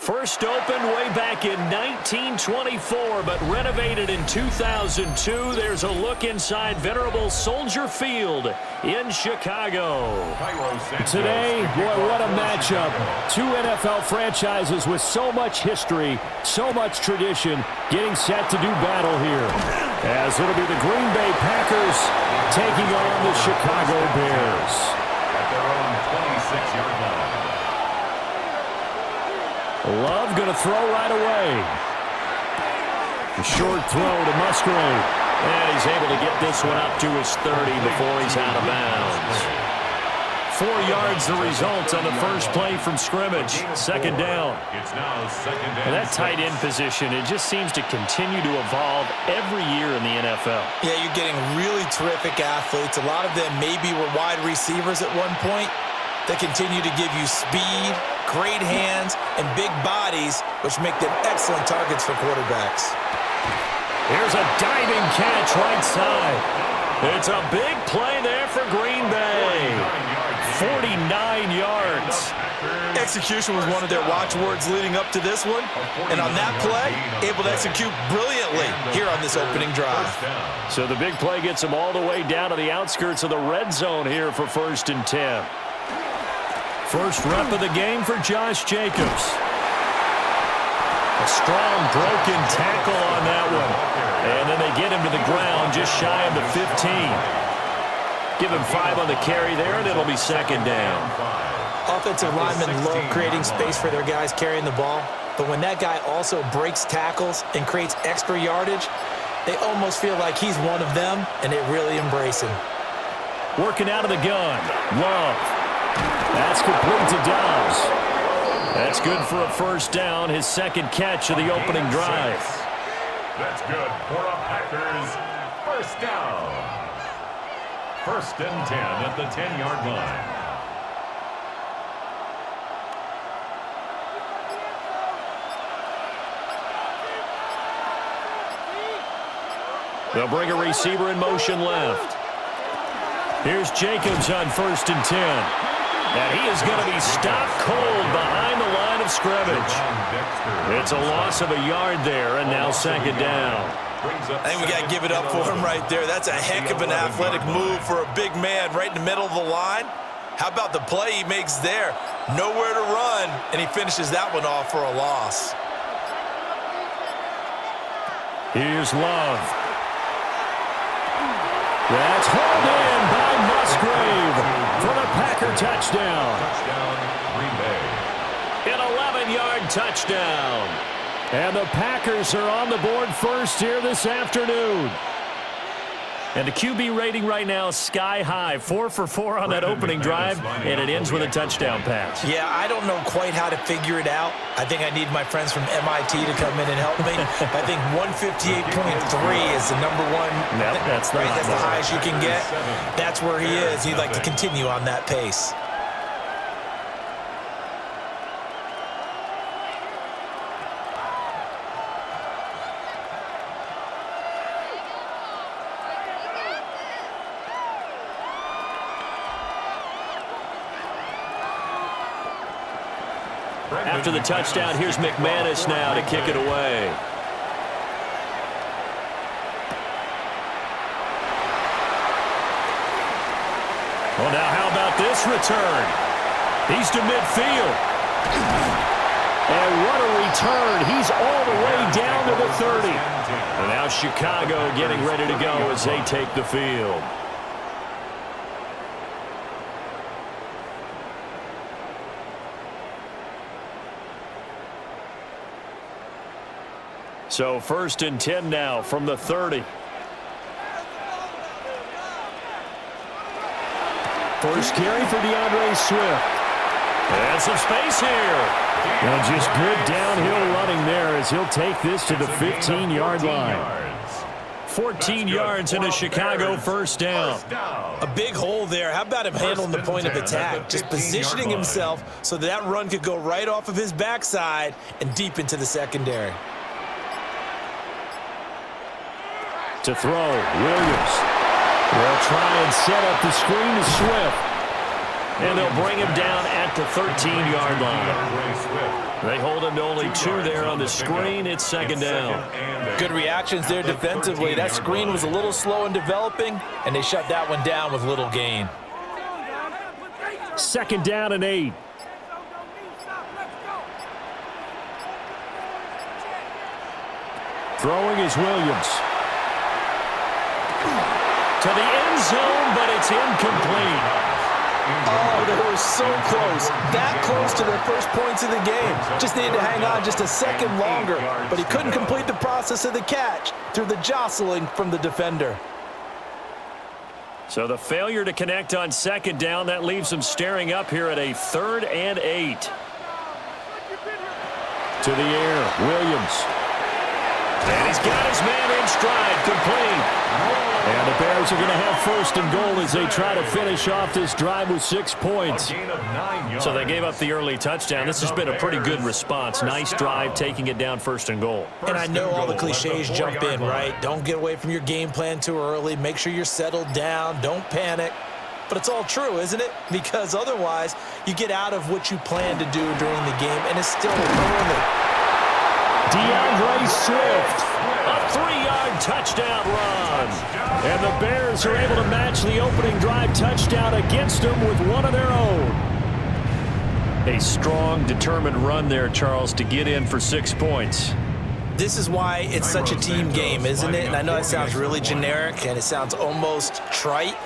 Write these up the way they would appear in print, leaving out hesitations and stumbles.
First opened way back in 1924, but renovated in 2002. There's a look inside venerable Soldier Field in Chicago. Today, boy, what a matchup. Two NFL franchises with so much history, so much tradition, getting set to do battle here. As it'll be the Green Bay Packers taking on the Chicago Bears. At their own 26-yard line. Love going to throw right away. A short throw to Musgrave. And he's able to get this one up to his 30 before he's out of bounds. 4 yards the result on the first play from scrimmage. Second down. It's now second down. And that tight end position, it just seems to continue to evolve every year in the NFL. Yeah, you're getting really terrific athletes. A lot of them maybe were wide receivers at one point. They continue to give you speed, great hands, and big bodies, which make them excellent targets for quarterbacks. Here's a diving catch right side. It's a big play there for Green Bay. 49 yards. Execution was one of their watchwords leading up to this one. And on that play, able to execute brilliantly here on this opening drive. So the big play gets him all the way down to the outskirts of the red zone here for 1st and 10. First rep of the game for Josh Jacobs. A strong broken tackle on that one. And then they get him to the ground just shy of the 15. Give him 5 on the carry there, and it'll be second down. Offensive linemen love creating space for their guys carrying the ball. But when that guy also breaks tackles and creates extra yardage, they almost feel like he's one of them, and they really embrace him. Working out of the gun. Love. That's complete to Dobbs. That's good for a first down, his second catch of the opening drive. That's good for a Packers first down. 1st and 10 at the 10-yard line. They'll bring a receiver in motion left. Here's Jenkins on 1st and 10. And he is going to be stopped cold behind the line of scrimmage. It's a loss of a yard there, and now second down. I think we got to give it up for him right there. That's a heck of an athletic move for a big man right in the middle of the line. How about the play he makes there? Nowhere to run, and he finishes that one off for a loss. Here's Love. That's hauled in by Musgrave for the Packer touchdown. Touchdown, Green Bay. An 11-yard touchdown. And the Packers are on the board first here this afternoon. And the QB rating right now is sky high. 4 for 4 on that opening drive, and it ends with a touchdown pass. Yeah, I don't know quite how to figure it out. I think I need my friends from MIT to come in and help me. I think 158.3 is the number one. Yep, that's the highest you can get. That's where he is. He'd like to continue on that pace. After the touchdown, here's McManus now to kick it away. Well, now how about this return? He's to midfield. And what a return. He's all the way down to the 30. And now Chicago getting ready to go as they take the field. So 1st and 10 now from the 30. First carry for DeAndre Swift. And some space here. And just good downhill running there as he'll take this to the 15-yard line. 14 yards in a Chicago first down. A big hole there. How about him handling the point of attack? Just positioning himself so that run could go right off of his backside and deep into the secondary. To throw, Williams. They'll try and set up the screen to Swift. And they'll bring him down at the 13-yard line. They hold him to only 2 there on the screen. It's second down. Good reactions there defensively. That screen was a little slow in developing, and they shut that one down with little gain. Second down and 8. Throwing is Williams. To the end zone, but it's incomplete. Oh, they were so close. That close to their first points of the game. Just needed to hang on just a second longer, but he couldn't complete the process of the catch through the jostling from the defender. So the failure to connect on second down, that leaves them staring up here at a 3rd and 8. To the air, Williams. And he's got his man in stride, complete. And the Bears are going to have 1st and goal as they try to finish off this drive with 6 points. So they gave up the early touchdown. This has been a pretty good response. Nice drive, taking it down 1st and goal. And I know all the cliches jump in, right? Don't get away from your game plan too early. Make sure you're settled down. Don't panic. But it's all true, isn't it? Because otherwise, you get out of what you plan to do during the game, and it's still early. DeAndre Swift. A 3-yard touchdown run. And the Bears are able to match the opening drive touchdown against them with one of their own. A strong, determined run there, Charles, to get in for 6 points. This is why it's such a team game, isn't it? And I know that sounds really generic, and it sounds almost trite,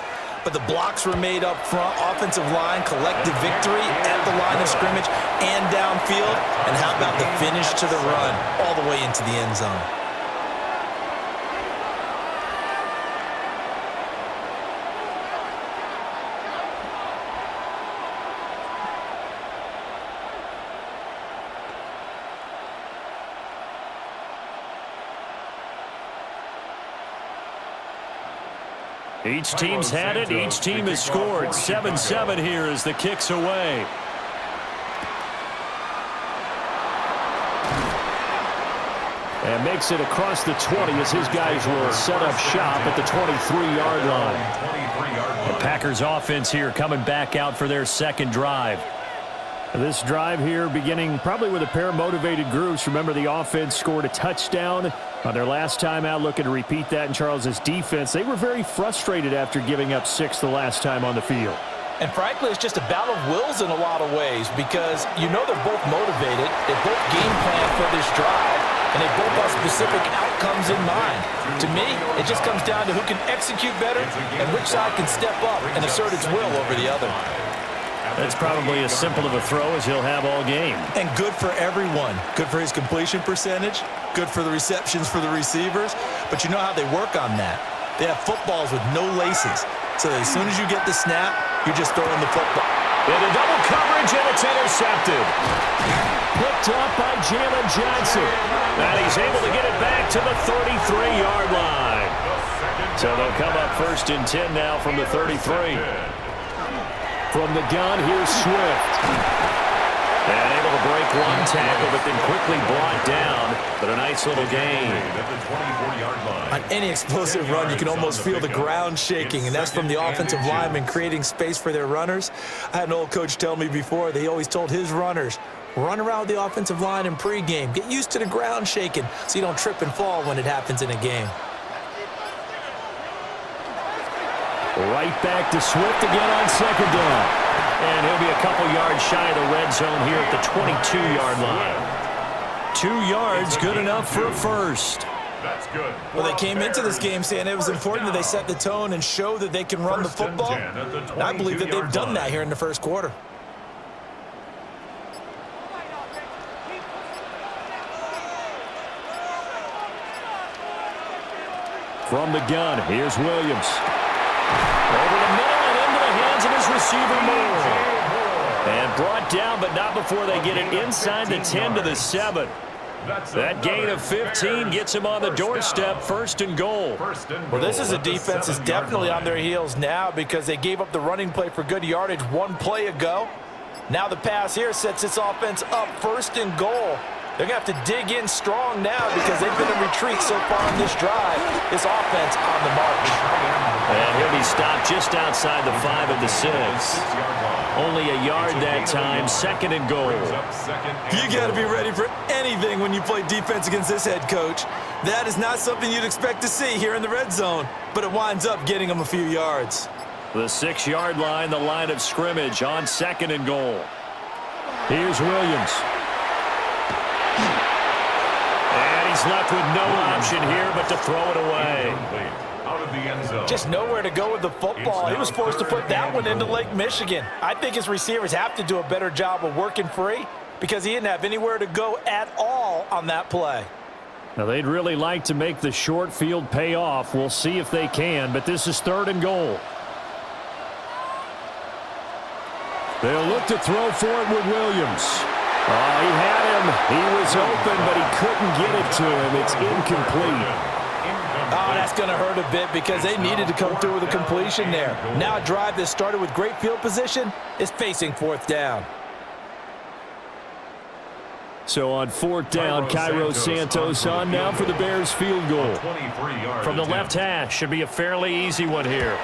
but the blocks were made up front, offensive line, collective victory at the line of scrimmage and downfield. And how about the finish to the run all the way into the end zone? Each team's had it. Each team has scored. 7-7 here as the kick's away. And makes it across the 20 as his guys will set up shop at the 23-yard line. The Packers offense here coming back out for their second drive. This drive here beginning probably with a pair of motivated groups. Remember, the offense scored a touchdown on their last time out, looking to repeat that in Charles's defense. They were very frustrated after giving up 6 the last time on the field. And frankly, it's just a battle of wills in a lot of ways because you know they're both motivated. They both game plan for this drive, and they both have specific outcomes in mind. To me, it just comes down to who can execute better and which side can step up and assert its will over the other. That's probably as simple of a throw as he'll have all game. And good for everyone. Good for his completion percentage. Good for the receptions for the receivers. But you know how they work on that. They have footballs with no laces. So as soon as you get the snap, you're just throwing the football. Into double coverage, and it's intercepted. Picked up by Jalen Johnson. And he's able to get it back to the 33-yard line. So they'll come up 1st and 10 now from the 33. From the gun, here's Swift. And able to break one tackle, but then quickly brought down. But a nice little gain. On any explosive run, you can almost feel the ground shaking, and that's from the offensive linemen creating space for their runners. I had an old coach tell me before, they always told his runners, run around the offensive line in pregame. Get used to the ground shaking so you don't trip and fall when it happens in a game. Right back to Swift again on second down. And he'll be a couple yards shy of the red zone here at the 22-yard line. 2 yards, good enough for a first. That's good. Well, they came into this game saying it was important that they set the tone and show that they can run the football. And I believe that they've done that here in the first quarter. From the gun, here's Williams. Over the middle and into the hands of his receiver, Moore. And brought down, but not before they get it inside the 10 to the 7. That gain of 15 gets him on the doorstep, 1st and goal. Well, this is a defense that's definitely on their heels now because they gave up the running play for good yardage one play ago. Now the pass here sets this offense up 1st and goal. They're going to have to dig in strong now because they've been in retreat so far on this drive. This offense on the march. And he'll be stopped just outside the 5 of the 6. Only a yard that time, 2nd and goal. You got to be ready for anything when you play defense against this head coach. That is not something you'd expect to see here in the red zone, but it winds up getting them a few yards. The 6-yard line, the line of scrimmage on 2nd and goal. Here's Williams. And he's left with no option here but to throw it away. Out of the end zone. Just nowhere to go with the football. He was forced to put that one into Lake Michigan. I think his receivers have to do a better job of working free because he didn't have anywhere to go at all on that play. Now, they'd really like to make the short field pay off. We'll see if they can, but this is 3rd and goal. They'll look to throw for it with Williams. Oh, he had him. He was open, but he couldn't get it to him. It's incomplete. Oh, that's going to hurt a bit because they needed to come through with a completion there. Now a drive that started with great field position is facing 4th down. So on 4th down, Cairo Santos on now for the Bears field goal. From the left hash, should be a fairly easy one here.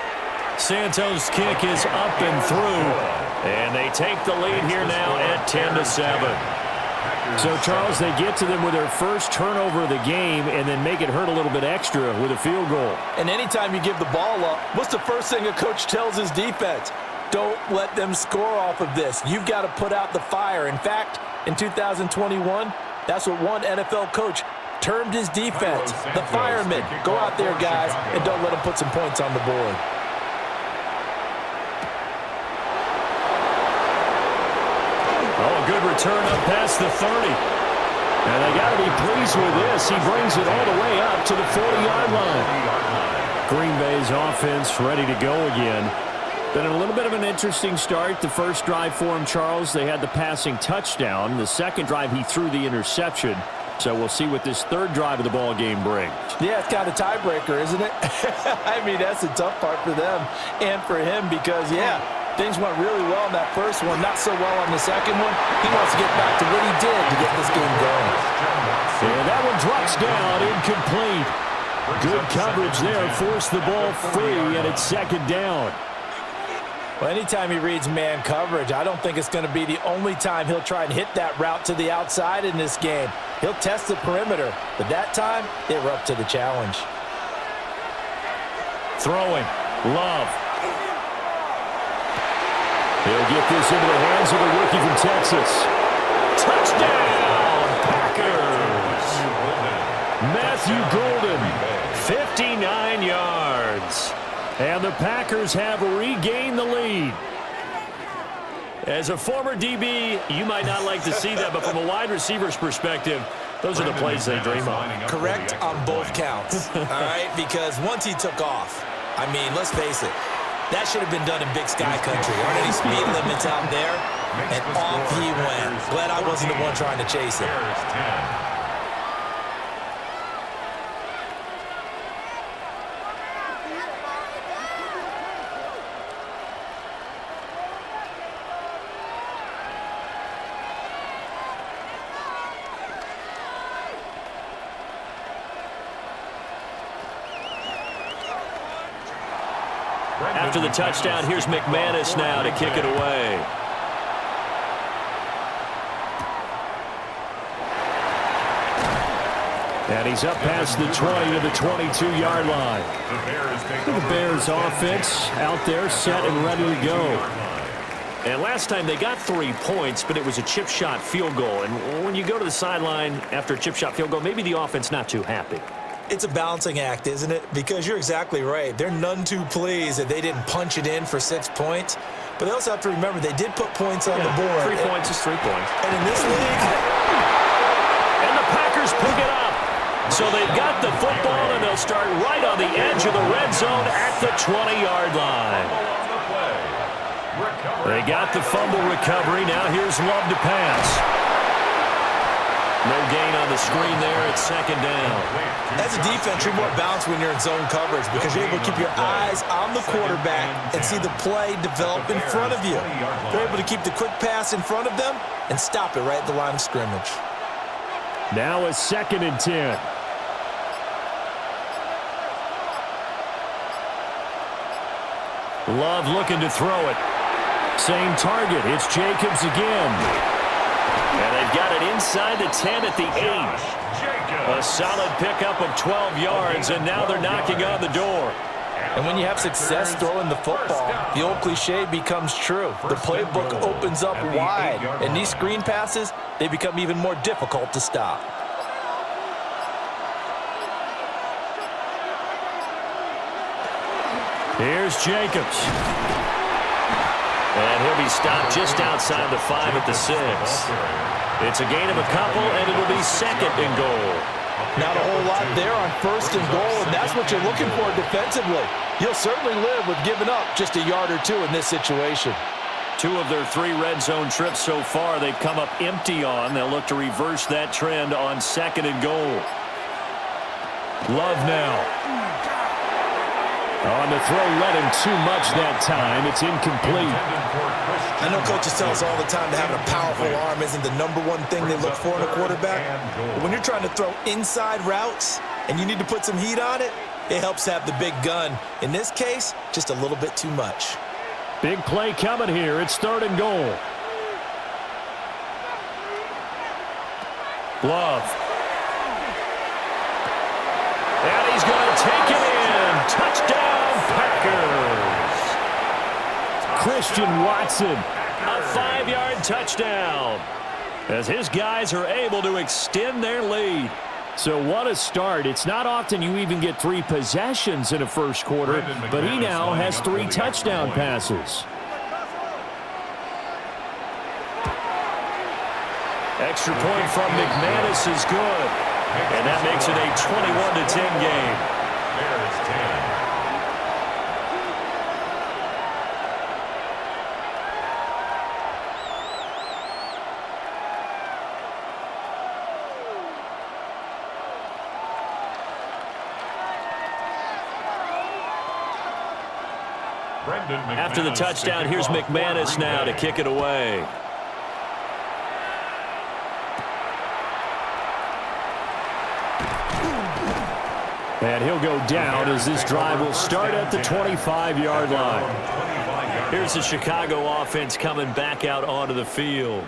Santos' kick is up and through, and they take the lead here now at 10-7. So, Charles, they get to them with their first turnover of the game and then make it hurt a little bit extra with a field goal. And anytime you give the ball up, what's the first thing a coach tells his defense? Don't let them score off of this. You've got to put out the fire. In fact, in 2021, that's what one NFL coach termed his defense. The firemen. Go out there, guys, and don't let them put some points on the board. Oh, a good return up past the 30. And they got to be pleased with this. He brings it all the way up to the 40-yard line. Green Bay's offense ready to go again. Been a little bit of an interesting start. The first drive for him, Charles, they had the passing touchdown. The second drive, he threw the interception. So we'll see what this third drive of the ball game brings. Yeah, it's kind of a tiebreaker, isn't it? I mean, that's the tough part for them and for him because, yeah, things went really well in that first one, not so well on the second one. He wants to get back to what he did to get this game going. And that one drops down, incomplete. Good coverage there, forced the ball free, and it's 2nd down. Well, anytime he reads man coverage, I don't think it's going to be the only time he'll try and hit that route to the outside in this game. He'll test the perimeter, but that time, they were up to the challenge. Throwing. Love. He'll get this into the hands of the rookie from Texas. Touchdown, Packers. Matthew Golden. 59 yards. And the Packers have regained the lead. As a former DB, you might not like to see that, but from a wide receiver's perspective, those are the plays they dream of. Correct on both counts, all right? Because once he took off, I mean, let's face it, that should have been done in Big Sky Country. Aren't any speed limits out there? And off he went. Glad I wasn't the one trying to chase it. After the touchdown, here's McManus now to kick it away. And he's up past the 20 to the 22-yard line. The Bears offense out there set and ready to go. And last time they got 3 points, but it was a chip shot field goal. And when you go to the sideline after a chip shot field goal, maybe the offense not too happy. It's a balancing act, isn't it? Because you're exactly right. They're none too pleased that they didn't punch it in for 6 points. But they also have to remember they did put points on the board. 3 points is 3 points. And in this league... And the Packers pick it up. So they've got the football, and they'll start right on the edge of the red zone at the 20-yard line. They got the fumble recovery. Now here's Love to pass. No gain on the screen there. It's 2nd down. As a defense, you're more balanced when you're in zone coverage because you're able to keep your eyes on the quarterback and see the play develop in front of you. They're able to keep the quick pass in front of them and stop it right at the line of scrimmage. Now a 2nd and 10. Love looking to throw it. Same target. It's Jenkins again. And they've got it inside the 10 at the 8. A solid pickup of 12 yards, and now they're knocking on the door. And when you have success throwing the football, the old cliche becomes true. The playbook opens up wide, and these screen passes, they become even more difficult to stop. Here's Jacobs. And he'll be stopped just outside the 5 at the 6. It's a gain of a couple, and it'll be 2nd and goal. Not a whole lot there on 1st and goal, and that's what you're looking for defensively. You'll certainly live with giving up just a yard or two in this situation. 2 of their 3 red zone trips so far they've come up empty on. They'll look to reverse that trend on 2nd and goal. Love now. On the throw, led him too much that time. It's incomplete. I know coaches tell us all the time that having a powerful arm isn't the #1 thing they look for in a quarterback. But when you're trying to throw inside routes and you need to put some heat on it, it helps have the big gun. In this case, just a little bit too much. Big play coming here. It's 3rd and goal. Love. And he's going to take it in. Touchdown, Packers. Christian Watson. A 5-yard touchdown as his guys are able to extend their lead. So what a start. It's not often you even get 3 possessions in a first quarter, but he now has 3 touchdown passes. Extra point from McManus is good. And that makes it a 21-10 game. Bears 10. After the touchdown, here's McManus now to kick it away. And he'll go down as this drive will start at the 25-yard line. Here's the Chicago offense coming back out onto the field.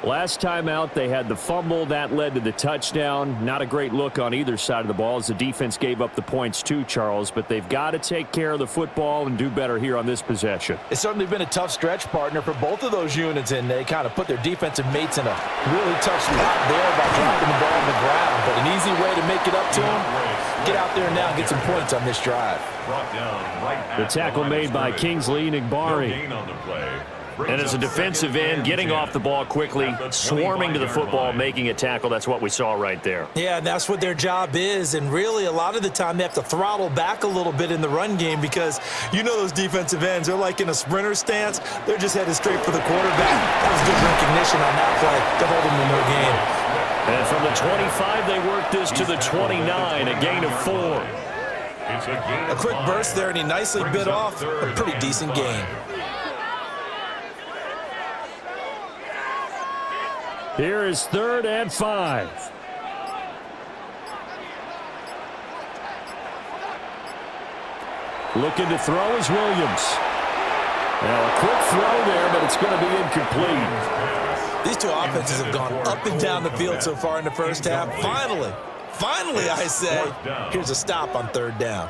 Last time out, they had the fumble. That led to the touchdown. Not a great look on either side of the ball as the defense gave up the points too, Charles. But they've got to take care of the football and do better here on this possession. It's certainly been a tough stretch, partner, for both of those units, and they kind of put their defensive mates in a really tough spot there by dropping the ball on the ground. But an easy way to make it up to them, get out there now and get some points on this drive. The tackle made by Kingsley Enagbare. And as a defensive end, getting off the ball quickly, swarming to the football, making a tackle, that's what we saw right there. Yeah, and that's what their job is. And really, a lot of the time, they have to throttle back a little bit in the run game because you know those defensive ends, they're like in a sprinter stance. They're just headed straight for the quarterback. That was good recognition on that play to hold them in their game. And from the 25, they worked this to the 29, a gain of 4. A quick burst there, and he nicely bit off a pretty decent gain. Here is 3rd and 5. Looking to throw is Williams. Now a quick throw there, but it's going to be incomplete. These two offenses have gone up and down the field so far in the first half. Finally, I say, here's a stop on 3rd down.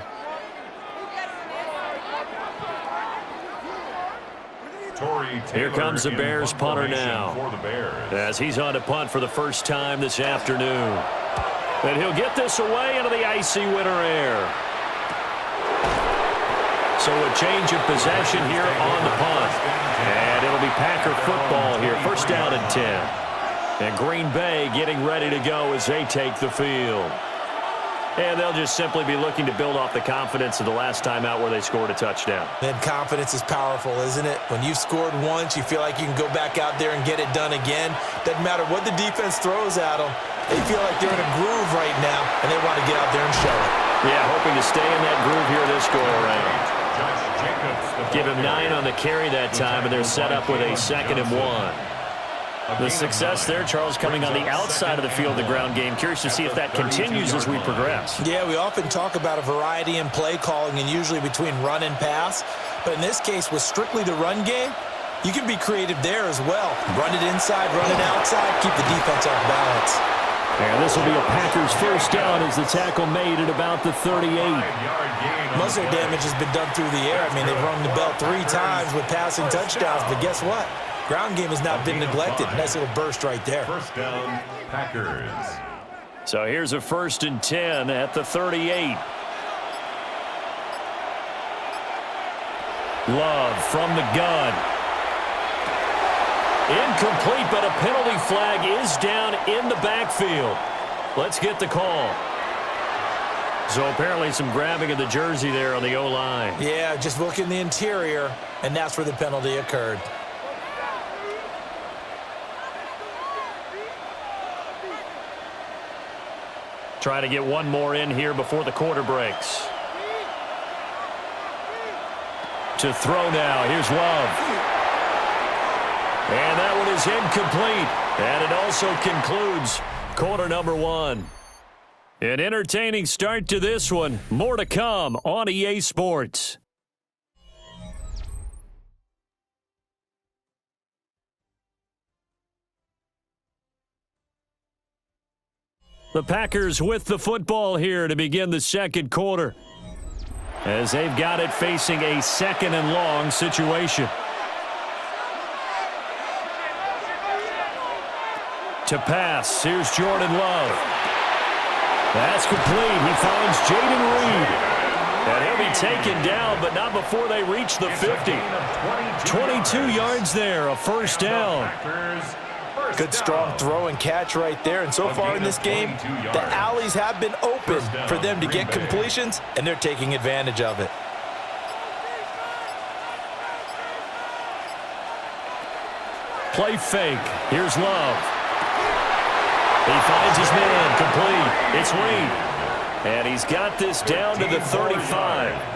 Here comes the Bears punter now, as he's on to punt for the first time this afternoon. And he'll get this away into the icy winter air. So a change of possession here on the punt. And it'll be Packer football here, 1st down and 10. And Green Bay getting ready to go as they take the field. And they'll just simply be looking to build off the confidence of the last time out where they scored a touchdown. And confidence is powerful, isn't it? When you've scored once, you feel like you can go back out there and get it done again. Doesn't matter what the defense throws at them. They feel like they're in a groove right now, and they want to get out there and show it. Yeah, hoping to stay in that groove here this go-around. Give him 9 on the carry that time, and they're set up with a 2nd and 1. The success there, Charles, coming on the outside of the field, the ground game. Curious to see if that continues as we progress. Yeah, we often talk about a variety in play calling and usually between run and pass. But in this case, with strictly the run game, you can be creative there as well. Run it inside, run it outside, keep the defense off balance. And this will be a Packers first down as the tackle made at about the 38. Muscle damage has been done through the air. I mean, they've rung the bell 3 times with passing touchdowns, but guess what? Ground game has not been neglected. Nice little burst right there. First down, Packers. So here's a 1st and 10 at the 38. Love from the gun. Incomplete, but a penalty flag is down in the backfield. Let's get the call. So apparently some grabbing of the jersey there on the O-line. Yeah, just look in the interior, and that's where the penalty occurred. Try to get one more in here before the quarter breaks. To throw now. Here's Love. And that one is incomplete. And it also concludes quarter number 1. An entertaining start to this one. More to come on EA Sports. The Packers with the football here to begin the second quarter, as they've got it facing a 2nd and long situation. To pass, here's Jordan Love. That's complete. He finds Jayden Reed. And he'll be taken down, but not before they reach the 50. 22 yards there, a first down. Good strong throw and catch right there. And so far in this game, the alleys have been open for them to get completions, and they're taking advantage of it. Play fake. Here's Love. He finds his man, complete. It's Reed. And he's got this down to the 35.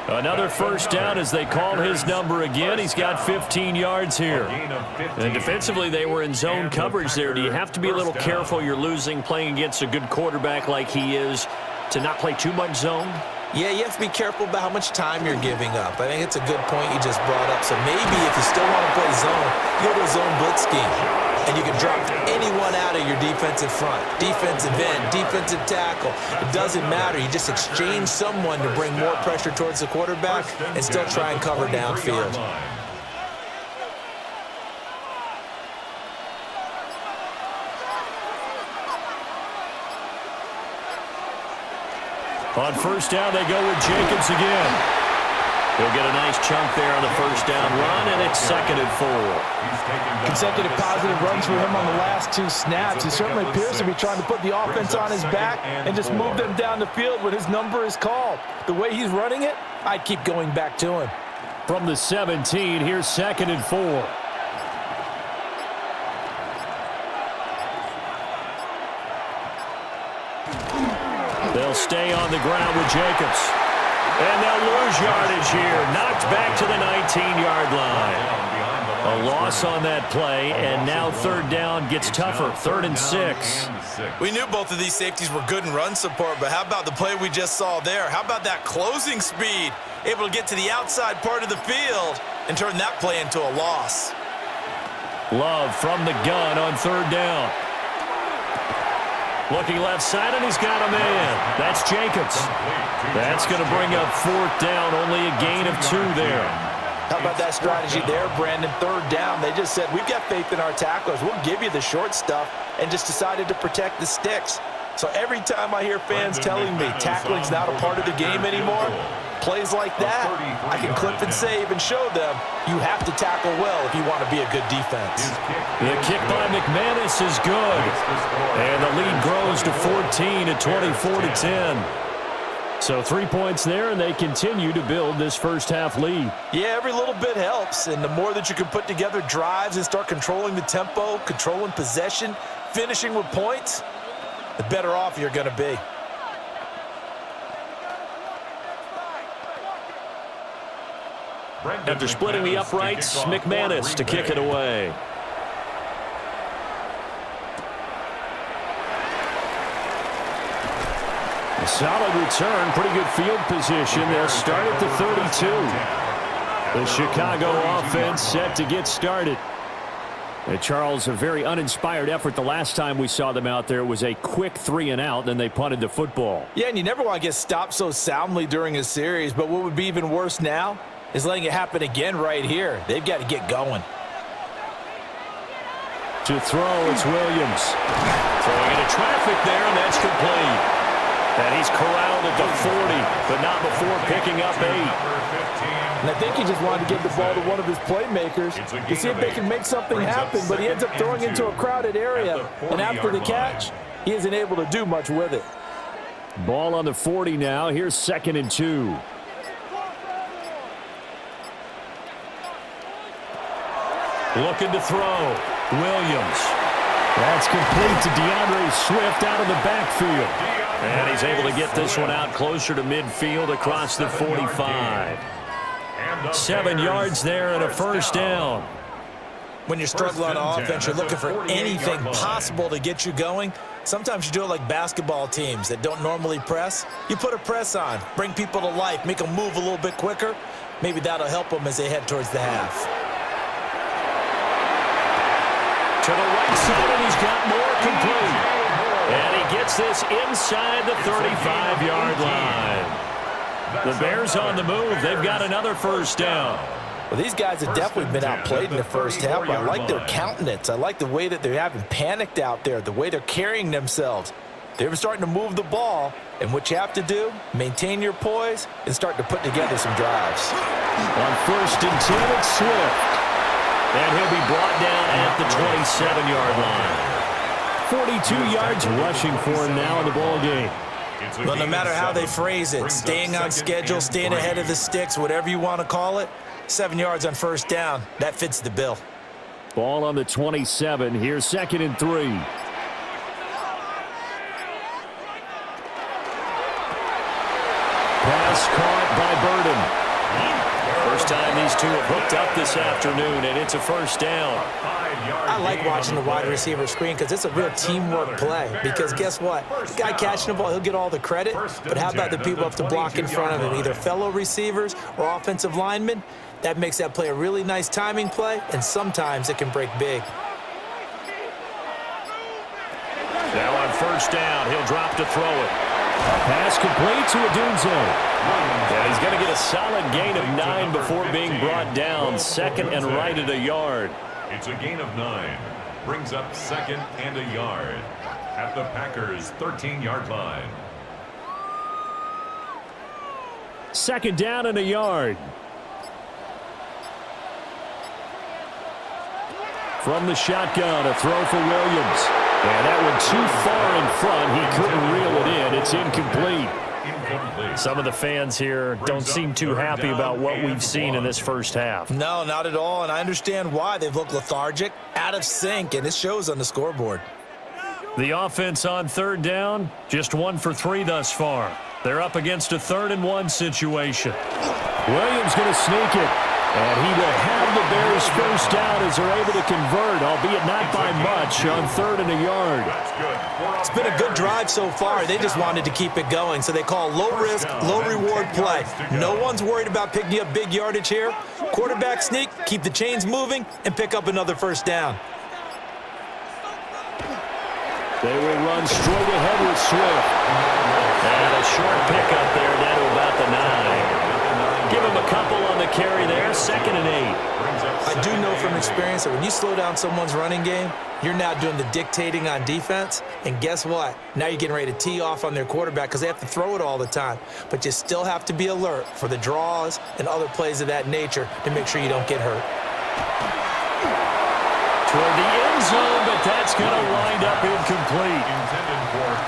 Another first down as they call his number again. He's got 15 yards here. And defensively, they were in zone coverage there. Do you have to be a little careful? You're losing playing against a good quarterback like he is to not play too much zone? Yeah, you have to be careful about how much time you're giving up. I think it's a good point you just brought up. So maybe if you still want to play zone, you go to a zone blitz scheme. And you can drop anyone out of your defensive front, defensive end, defensive tackle. It doesn't matter. You just exchange someone to bring more pressure towards the quarterback and still try and cover downfield. On first down, they go with Jenkins again. He'll get a nice chunk there on the first down run, and it's 2nd and 4. Consecutive positive runs for him on the last 2 snaps. He certainly appears to be trying to put the offense on his back and just move them down the field when his number is called. The way he's running it, I'd keep going back to him. From the 17, here's 2nd and 4. They'll stay on the ground with Jacobs. And they'll lose yardage here. Knocked back to the 19-yard line. A loss on that play, and now 3rd down gets tougher. 3rd and 6. We knew both of these safeties were good in run support, but how about the play we just saw there? How about that closing speed? Able to get to the outside part of the field and turn that play into a loss. Love from the gun on 3rd down. Looking left side, and he's got a man. That's Jenkins. That's going to bring up 4th down, only a gain of 2 there. How about that strategy there, Brandon? 3rd down. They just said, we've got faith in our tacklers. We'll give you the short stuff, and just decided to protect the sticks. So every time I hear fans telling me tackling's not a part of the game anymore, plays like that, I can clip and save and show them you have to tackle well if you want to be a good defense. The kick by McManus is good. And the lead grows to 14 at 24-10. So 3 points there, and they continue to build this first half lead. Yeah, every little bit helps, and the more that you can put together drives and start controlling the tempo, controlling possession, finishing with points, the better off you're going to be. After splitting the uprights, McManus to kick it away. A solid return, pretty good field position. They'll start at the 32. The Chicago offense set to get started. Charles, a very uninspired effort the last time we saw them out there. It was a quick 3-and-out, then they punted the football. Yeah, and you never want to get stopped so soundly during a series, but what would be even worse now is letting it happen again right here. They've got to get going. To throw, it's Williams. Throwing into traffic there, and that's complete. And he's corralled at the 40, but not before picking up 8. And I think he just wanted to give the ball to one of his playmakers to see if they can make something happen, but he ends up throwing into a crowded area. And after the catch, he isn't able to do much with it. Ball on the 40 now. Here's 2nd and 2. Looking to throw. Williams. That's complete to DeAndre Swift out of the backfield. And he's able to get this one out closer to midfield across the 45. 7 yards there and a first down. When you're struggling on offense, you're looking for anything possible to get you going. Sometimes you do it like basketball teams that don't normally press. You put a press on, bring people to life, make them move a little bit quicker. Maybe that'll help them as they head towards the half. To the right side, and he's got more complete. And he gets this inside the 35-yard line. The Bears on the move. They've got another first down. Well, these guys have definitely been outplayed in the first half. I like their countenance. I like the way that they haven't panicked out there, the way they're carrying themselves. They're starting to move the ball, and what you have to do, maintain your poise and start to put together some drives. On 1st and 10, it's Swift. And he'll be brought down at the 27-yard line. 42 yards rushing for him now in the ball game. Well, no matter how they phrase it, staying on schedule, staying ahead of the sticks, whatever you want to call it, 7 yards on first down, that fits the bill. Ball on the 27. Here's 2nd and 3. Pass caught by Burden. First time these two have hooked up this afternoon, and it's a first down. I like watching the wide receiver screen because it's a real teamwork play. Because guess what? The guy catching the ball, he'll get all the credit. But how about the people up to block in front of him, either fellow receivers or offensive linemen? That makes that play a really nice timing play, and sometimes it can break big. Now on first down, he'll drop to throw it. Pass complete to Odunze. Yeah, he's going to get a solid gain of 9 before being brought down. 2nd and right at a yard. It's a gain of 9. Brings up 2nd and a yard at the Packers' 13-yard line. 2nd down and a yard. From the shotgun, a throw for Williams. And that one too far in front. He couldn't reel it in. It's incomplete. Some of the fans here don't seem too happy about what we've seen in this first half. No, not at all, and I understand why. They've looked lethargic, out of sync, and it shows on the scoreboard. The offense on 3rd down, just 1 for 3 thus far. They're up against a 3rd and 1 situation. Williams going to sneak it. And he will have the Bears first down as they're able to convert, albeit not by much, on 3rd and a yard. It's been a good drive so far. They just wanted to keep it going, so they call low-risk, low-reward play. No one's worried about picking up big yardage here. Quarterback sneak, keep the chains moving, and pick up another first down. They will run straight ahead with Swift. And a short pickup there down to about the 9. Give him a couple on the carry there, 2nd and 8. I do know from experience that when you slow down someone's running game, you're now doing the dictating on defense. And guess what? Now you're getting ready to tee off on their quarterback because they have to throw it all the time. But you still have to be alert for the draws and other plays of that nature to make sure you don't get hurt. Toward the end zone, but that's going to wind up incomplete.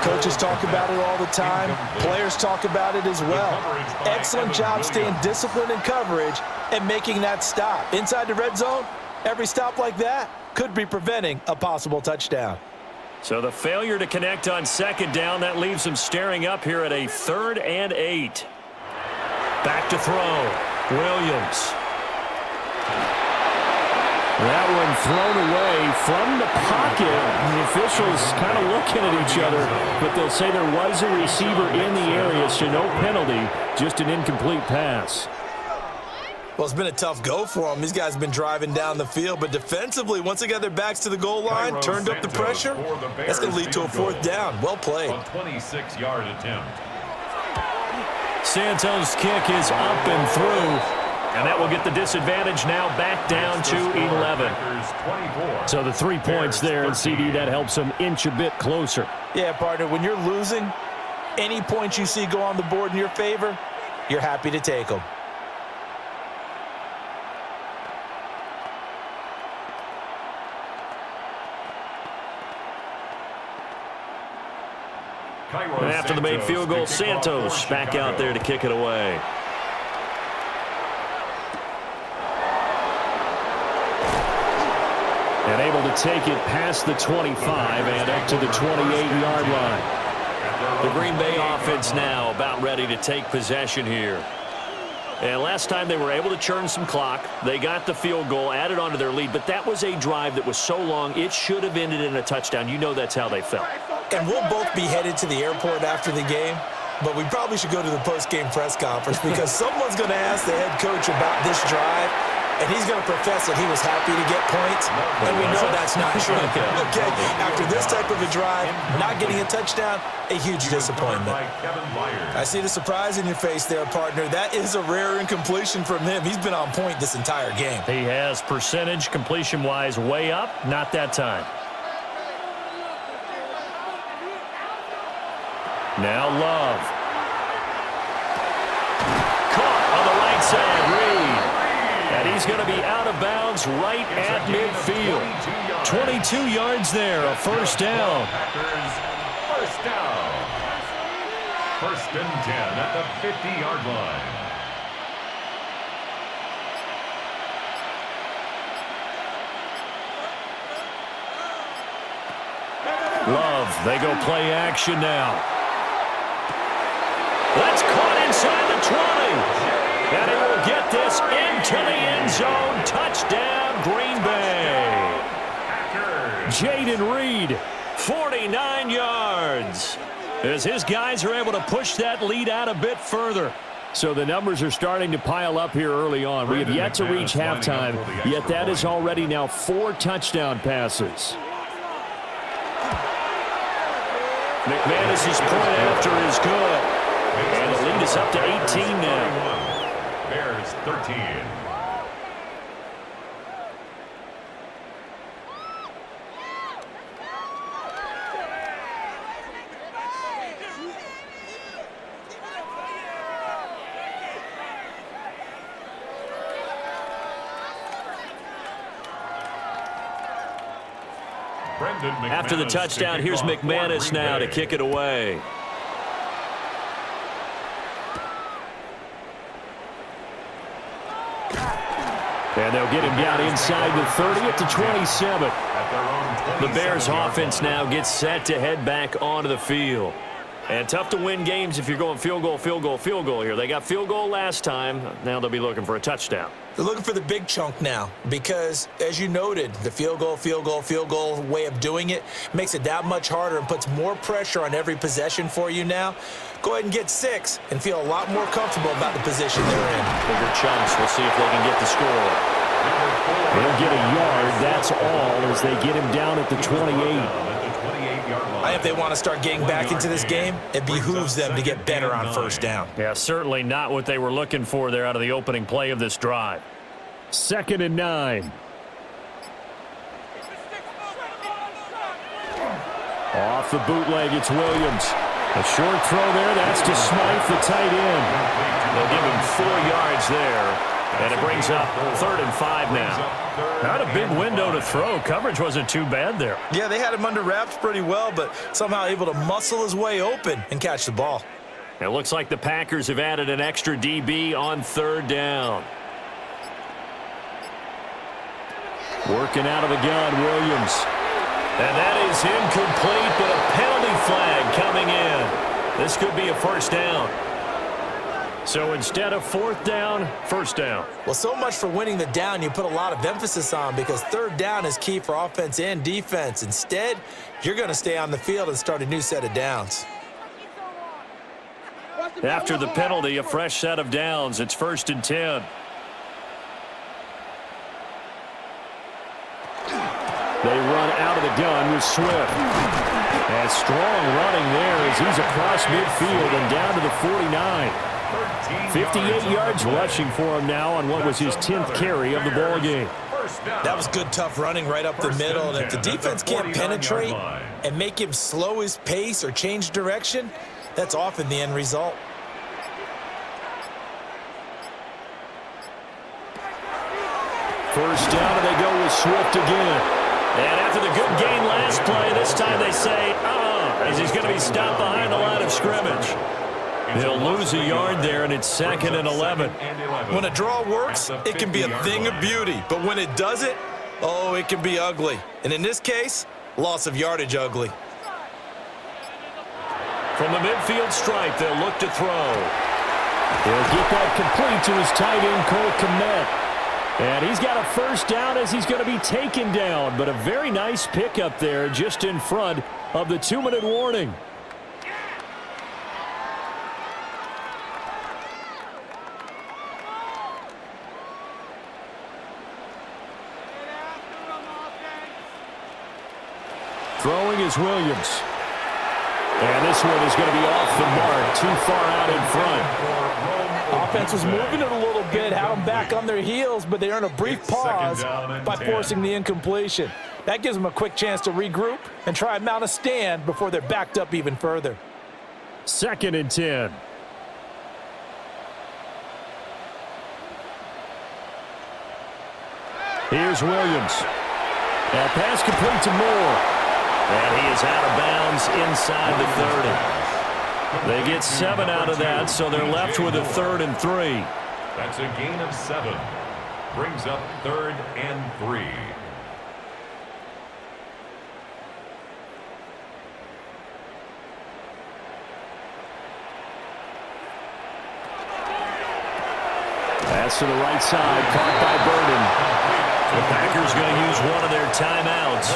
Coaches talk about it all the time. Players talk about it as well. Excellent job staying disciplined in coverage and making that stop. Inside the red zone, every stop like that could be preventing a possible touchdown. So the failure to connect on 2nd down, that leaves them staring up here at a 3rd and 8. Back to throw. Williams. That one thrown away from the pocket. The officials kind of looking at each other, but they'll say there was a receiver in the area, so no penalty, just an incomplete pass. Well, it's been a tough go for them. These guys have been driving down the field, but defensively, once they got their backs to the goal line, turned up the pressure, that's going to lead to a fourth down. Well played. A 26-yard attempt. Santos' kick is up and through. And that will get the disadvantage now back down to 11. So the 3 points there, and CD, that helps them inch a bit closer. Yeah, partner, when you're losing, any points you see go on the board in your favor, you're happy to take them. And after the made field goal, Santos back out there to kick it away. And able to take it past the 25 and up to the 28-yard line. The Green Bay offense now about ready to take possession here. And last time they were able to churn some clock. They got the field goal, added on to their lead, but that was a drive that was so long it should have ended in a touchdown. You know that's how they felt. And we'll both be headed to the airport after the game, but we probably should go to the post-game press conference because someone's going to ask the head coach about this drive, and he's going to profess that he was happy to get points, and we know that's not true. Okay, after this type of a drive, not getting a touchdown, a huge disappointment. I see the surprise in your face there, partner. That is a rare incompletion from him. He's been on point this entire game. He has percentage completion-wise way up, not that time. Now Love. Caught on the right side, Reed. And he's going to be out of bounds right at midfield. 22 yards there, a first down. First down. First and 10 at the 50-yard line. Love, they go play action now. That's caught inside the 20. And he will get this into the end zone. Touchdown, Green Bay. Jayden Reed, 49 yards. As his guys are able to push that lead out a bit further. So the numbers are starting to pile up here early on. We have yet to reach halftime, yet that is already now 4 touchdown passes. McManus's point after is good. And the lead is up to 18 now. Bears 13. After the touchdown, here's McManus now to kick it away. And they'll get him down inside the 30 at the 27. The Bears offense now gets set to head back onto the field. And tough to win games if you're going field goal, field goal, field goal here. They got field goal last time. Now they'll be looking for a touchdown. They're looking for the big chunk now because, as you noted, the field goal way of doing it makes it that much harder and puts more pressure on every possession for you now. Go ahead and get 6 and feel a lot more comfortable about the position they're in. Bigger chunks. We'll see if they can get the score. They'll get a yard, that's all, as they get him down at the 28. If they want to start getting back into this game, it behooves them to get better on first down. Yeah, certainly not what they were looking for there out of the opening play of this drive. 2nd and 9. Off the bootleg, it's Williams. A short throw there, that's to Smythe, the tight end. They'll give him 4 yards there. And it brings up 3rd and 5 now. Not a big window to throw. Coverage wasn't too bad there. Yeah, they had him under wraps pretty well, but somehow able to muscle his way open and catch the ball. It looks like the Packers have added an extra DB on 3rd down. Working out of the gun, Williams. And that is incomplete, but a penalty flag coming in. This could be a first down. So instead of fourth down, first down. Well, so much for winning the down you put a lot of emphasis on, because third down is key for offense and defense. Instead, you're going to stay on the field and start a new set of downs. After the penalty, a fresh set of downs. It's 1st and 10. They run out of the gun with Swift. And strong running there as he's across midfield and down to the 49. 58 yards rushing for him now on what was his 10th carry of the ball game. That was good, tough running right up the middle. And if the defense can't penetrate and make him slow his pace or change direction, that's often the end result. First down, and they go with Swift again. And after the good gain last play, this time they say, as he's going to be stopped behind the line of scrimmage. They'll lose a yard there, and it's 2nd and 11. When a draw works, it can be a thing of beauty. But when it doesn't, oh, it can be ugly. And in this case, loss of yardage ugly. From the midfield stripe, they'll look to throw. He'll get that complete to his tight end, Cole Kmet. And he's got a first down as he's going to be taken down. But a very nice pickup there just in front of the 2-minute warning. Throwing is Williams. And this one is going to be off the mark, too far out in front. Offense was moving it a little bit, had them back on their heels, but they earn a brief pause by forcing the incompletion. That gives them a quick chance to regroup and try and mount a stand before they're backed up even further. 2nd and 10. Here's Williams. That pass complete to Moore. And he is out of bounds inside the 30. They get 7 out of that, so they're left with a 3rd and 3. That's a gain of 7. Brings up 3rd and 3. Pass to the right side, caught by Burden. The Packers going to use one of their timeouts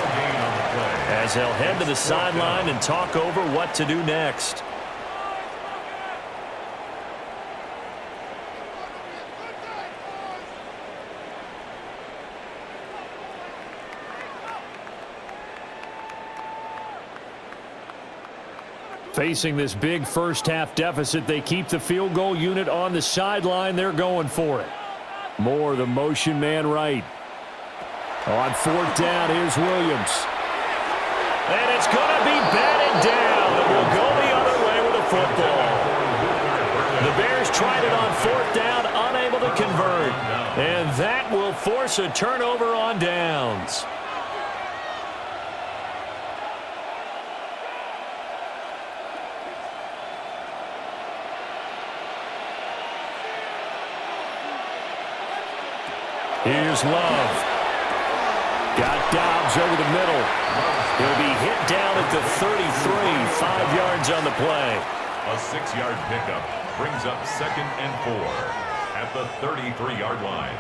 as they'll head to the sideline and talk over what to do next. Facing this big first-half deficit, they keep the field goal unit on the sideline. They're going for it. Moore, the motion man right. On 4th down, here's Williams. And it's going to be batted down. It will go the other way with the football. The Bears tried it on 4th down, unable to convert. And that will force a turnover on downs. Here's Love. Got Dobbs over the middle. He'll be hit down at the 33, 5 yards on the play. A 6-yard pickup brings up 2nd and 4 at the 33-yard line.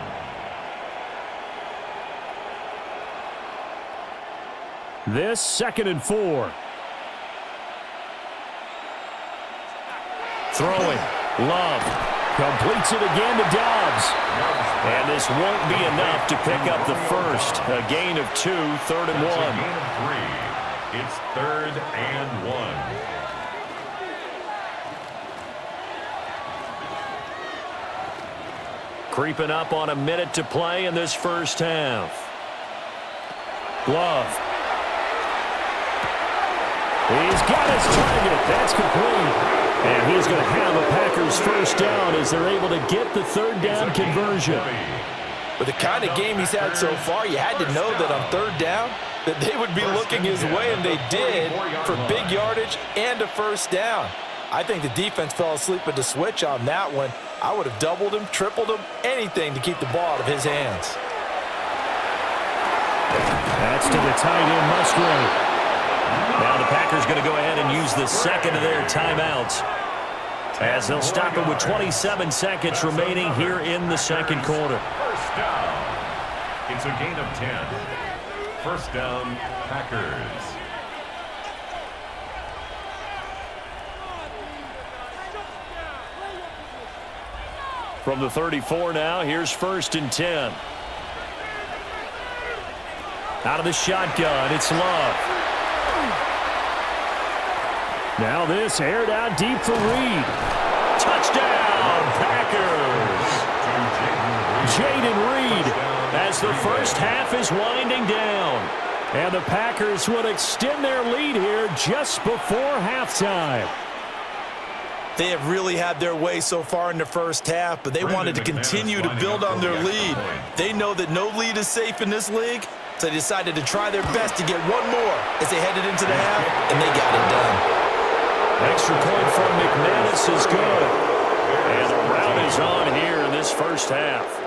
This 2nd and 4. Throwing. Love. Completes it again to Dobbs. And this won't be enough to pick up the first. A gain of 2, 3rd and 1. A gain of 3. It's 3rd and 1. Creeping up on a minute to play in this first half. Love. He's got his target. That's complete. And he's going to have a Packers first down as they're able to get the 3rd down conversion. With the kind of game he's had so far, you had to know that on 3rd down that they would be looking his way, and they did, for big yardage and a first down. I think the defense fell asleep at the switch on that one. I would have doubled him, tripled him, anything to keep the ball out of his hands. That's to the tight end, Musgrave. Now the Packers going to go ahead and use the second of their timeouts. as they'll stop it with 27 seconds remaining here in the second quarter. First down. It's a gain of 10. First down, Packers. From the 34 now, here's 1st and 10. Out of the shotgun, it's Love. Now this aired out deep for Reed. Touchdown, Packers! Jayden Reed as the first half is winding down. And the Packers will extend their lead here just before halftime. They have really had their way so far in the first half, but they wanted to continue to build on their lead. They know that no lead is safe in this league, so they decided to try their best to get one more as they headed into the half, and they got it done. Extra point from McManus is good. And a rout is on here in this first half.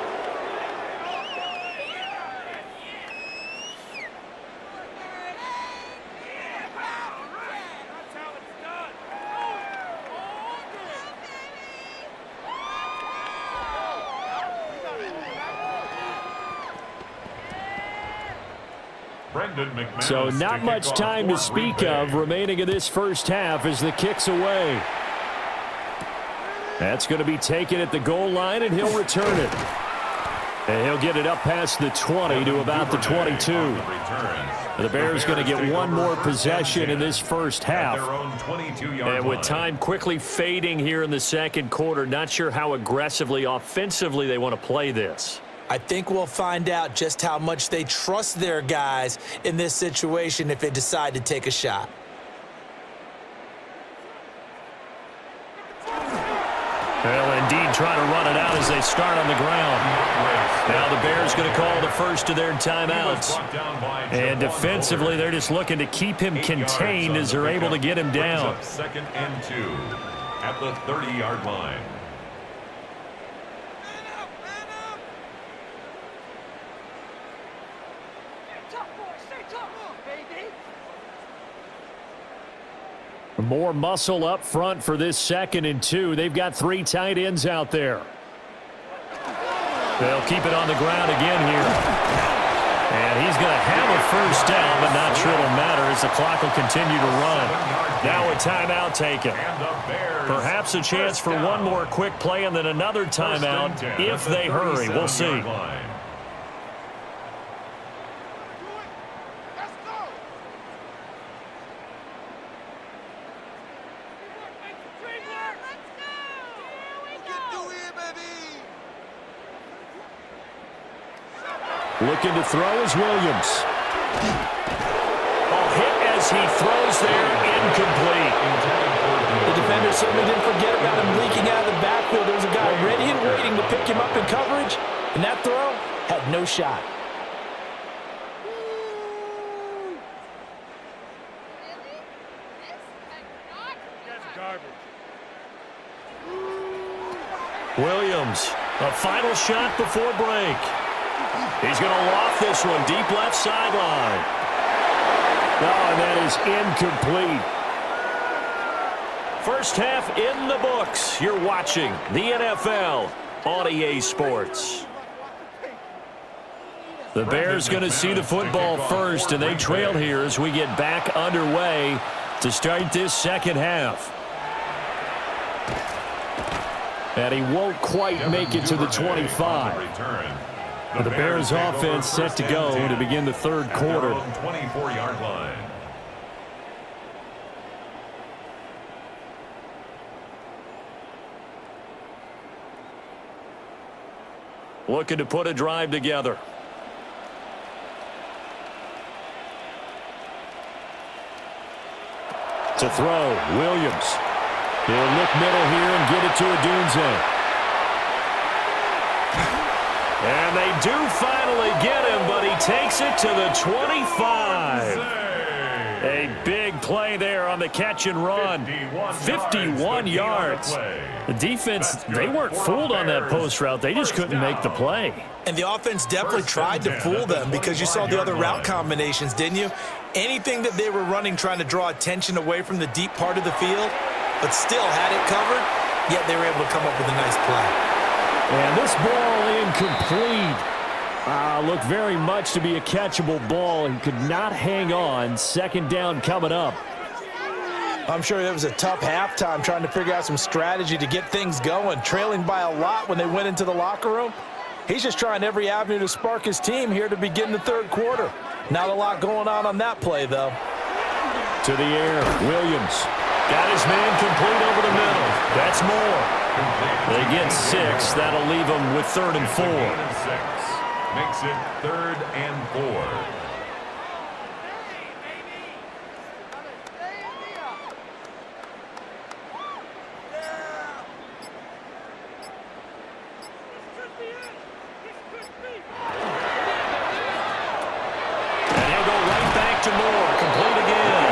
So not much time to speak of remaining in this first half as the kick's away. That's going to be taken at the goal line, and he'll return it. And he'll get it up past the 20 to about the 22. The Bears going to get one more possession in this first half. And with time quickly fading here in the second quarter, not sure how aggressively, offensively they want to play this. I think we'll find out just how much they trust their guys in this situation if they decide to take a shot. Well, indeed, trying to run it out as they start on the ground. Now the Bears going to call the first of their timeouts. And defensively, they're just looking to keep him contained as they're able to get him down. 2nd and 2 at the 30-yard line. More muscle up front for this 2nd and 2. They've got 3 tight ends out there. They'll keep it on the ground again here. And he's going to have a first down, but not sure it'll matter as the clock will continue to run. Now a timeout taken. Perhaps a chance for one more quick play and then another timeout if they hurry. We'll see. Looking to throw is Williams. A hit as he throws there, incomplete. The defender certainly didn't forget about him leaking out of the backfield. There was a guy ready and waiting to pick him up in coverage, and that throw had no shot. Williams, a final shot before break. He's going to loft this one deep left sideline. Oh, and that is incomplete. First half in the books. You're watching the NFL on EA Sports. The Bears going to see the football first, and they trail here as we get back underway to start this second half. And he won't quite make it to the 25. The Bears offense set to go to begin the third quarter. 24-yard line. Looking to put a drive together. To throw, Williams. He'll look middle here and get it to Odunze. And they do finally get him, but he takes it to the 25. A big play there on the catch and run. 51 yards. The defense, they weren't fooled on that post route. They just couldn't make the play. And the offense definitely tried to fool them because you saw the other route combinations, didn't you? Anything that they were running trying to draw attention away from the deep part of the field, but still had it covered. yet they were able to come up with a nice play. And this ball incomplete. Looked very much to be a catchable ball. He could not hang on. Second down coming up. I'm sure it was a tough halftime trying to figure out some strategy to get things going, trailing by a lot when they went into the locker room. He's just trying every avenue to spark his team here to begin the third quarter. Not a lot going on that play, though. To the air, Williams. Got his man complete over the middle. That's more. They get 6. That'll leave them with 3rd and 4. Makes it 3rd and 4. To Moore, complete again.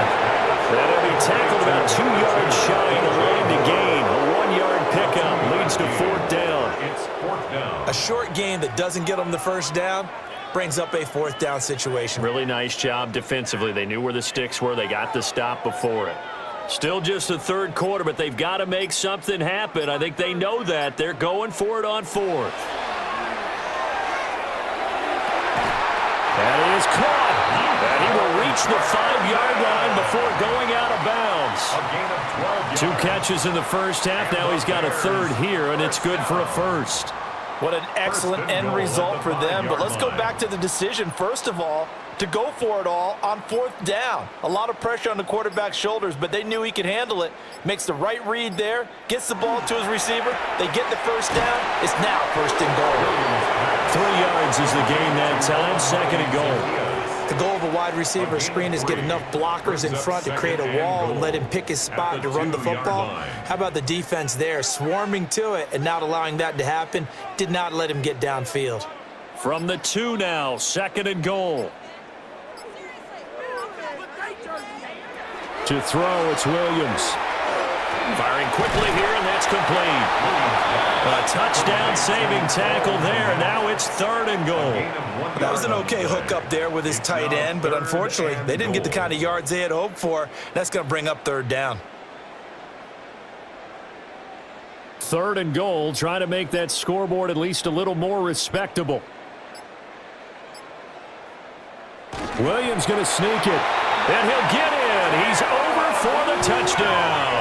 That'll be tackled about 2 yards shy of the line to gain. A 1-yard pickup leads to 4th down. It's 4th down. A short gain that doesn't get them the first down brings up a 4th down situation. Really nice job defensively. They knew where the sticks were. They got the stop before it. Still just the third quarter, but they've got to make something happen. I think they know that. They're going for it on 4th. That is caught. And he will reach the 5-yard line before going out of bounds. A gain of 12 yards. 2 catches in the first half. Now he's got a 3rd here, and it's good for a 1st. What an excellent end result for them. But let's go back to the decision, first of all, to go for it all on 4th down. A lot of pressure on the quarterback's shoulders, but they knew he could handle it. Makes the right read there, gets the ball to his receiver. They get the first down. It's now 1st and goal. 3 yards is the gain that time. 2nd and goal. The goal of a wide receiver screen is get enough blockers in front to create a wall and let him pick his spot to run the football. How about the defense there, swarming to it and not allowing that to happen? Did not let him get downfield. From the 2 now, 2nd and goal. To throw, it's Williams. Firing quickly here, and that's complete. A touchdown saving tackle there. Now it's 3rd and goal. That was an okay hookup there with his tight end, but unfortunately, they didn't get the kind of yards they had hoped for. That's going to bring up 3rd down. 3rd and goal, trying to make that scoreboard at least a little more respectable. Williams going to sneak it, and he'll get in. He's over for the touchdown.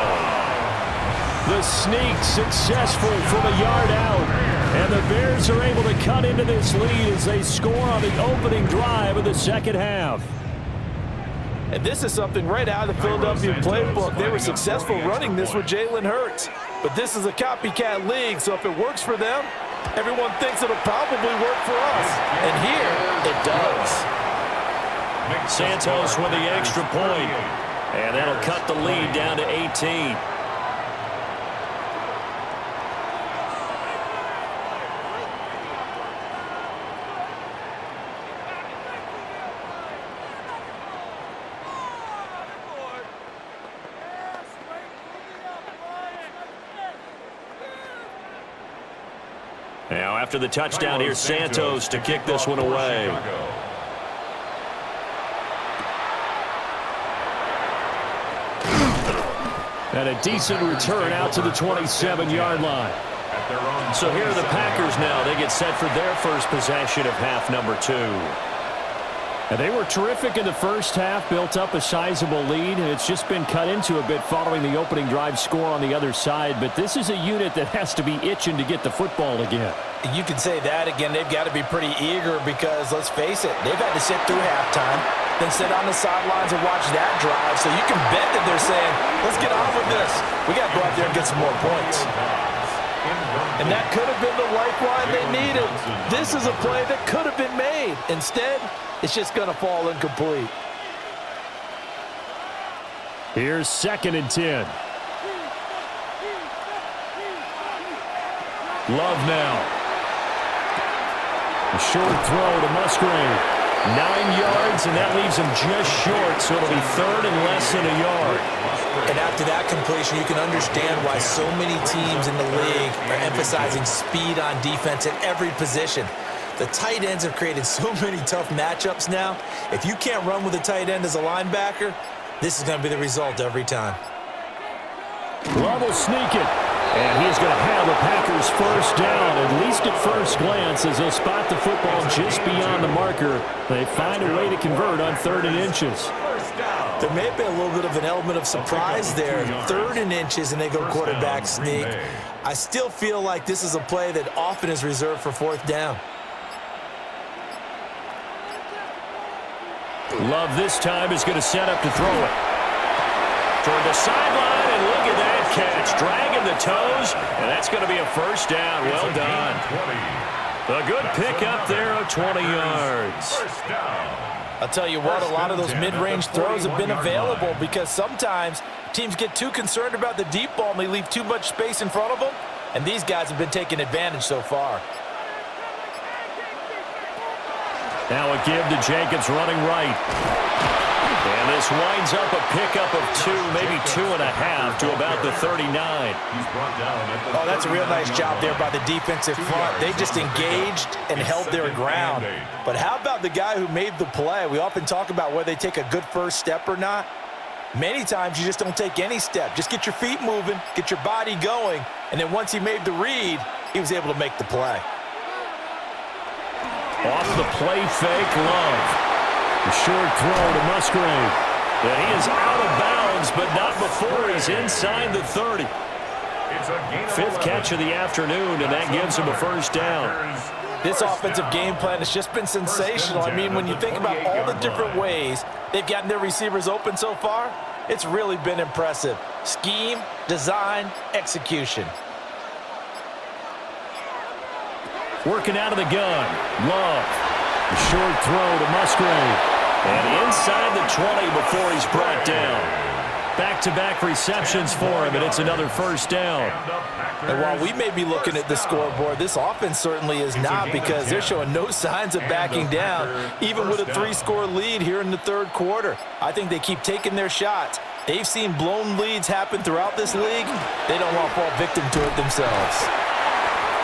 The sneak successful from a yard out. And the Bears are able to cut into this lead as they score on the opening drive of the second half. And this is something right out of the Philadelphia playbook. They were successful running this with Jalen Hurts. But this is a copycat league, so if it works for them, everyone thinks it'll probably work for us. And here, it does. Santos with the extra point. And that'll cut the lead down to 18. Now after the touchdown, here's Santos to kick this one away. And a decent return out to the 27-yard line. So here are the Packers now. They get set for their first possession of half number 2. And they were terrific in the first half, built up a sizable lead, and it's just been cut into a bit following the opening drive score on the other side. But this is a unit that has to be itching to get the football again. You can say that again. They've got to be pretty eager because, let's face it, they've had to sit through halftime, then sit on the sidelines and watch that drive. So you can bet that they're saying, let's get on with this. We got to go out there and get some more points. And that could have been the lifeline they needed. This is a play that could have been made. Instead, it's just going to fall incomplete. Here's 2nd and 10. Love now. A short throw to Musgrave. 9 yards, and that leaves him just short, so it'll be 3rd and less than a yard. And after that completion, you can understand why so many teams in the league are emphasizing speed on defense at every position. The tight ends have created so many tough matchups now. If you can't run with a tight end as a linebacker, this is going to be the result every time. Love will sneak it, And he's going to have the Packers first down, at least at first glance, as they'll spot the football just beyond the marker. They find a way to convert on 3rd and inches. There may have been a little bit of an element of surprise there. 3rd and inches, and they go quarterback sneak. I still feel like this is a play that often is reserved for 4th down. Love this time is going to set up to throw it. Toward the sideline, and look at that catch. Dragging the toes, and that's going to be a first down. Well done. A good pickup there of 20 yards. I'll tell you what, a lot of those mid-range throws have been available because sometimes teams get too concerned about the deep ball and they leave too much space in front of them, and these guys have been taking advantage so far. Now a give to Jenkins running right. And this winds up a pickup of 2, maybe 2.5 to about the 39. Oh, that's a real nice job there by the defensive front. They just engaged and held their ground. But how about the guy who made the play? We often talk about whether they take a good first step or not. Many times you just don't take any step. Just get your feet moving, get your body going, and then once he made the read, he was able to make the play. Off the play fake, Love. A short throw to Musgrave. And he is out of bounds, but not before he's inside the 30. 5th catch of the afternoon, and that gives him a first down. This offensive game plan has just been sensational. I mean, when you think about all the different ways they've gotten their receivers open so far, it's really been impressive. Scheme, design, execution. Working out of the gun. Love. A short throw to Musgrave. And inside the 20 before he's brought down. Back-to-back receptions for him, and it's another first down. And while we may be looking at the scoreboard, this offense certainly is not, because they're showing no signs of backing down, even with a 3-score lead here in the 3rd quarter. I think they keep taking their shots. They've seen blown leads happen throughout this league. They don't want to fall victim to it themselves.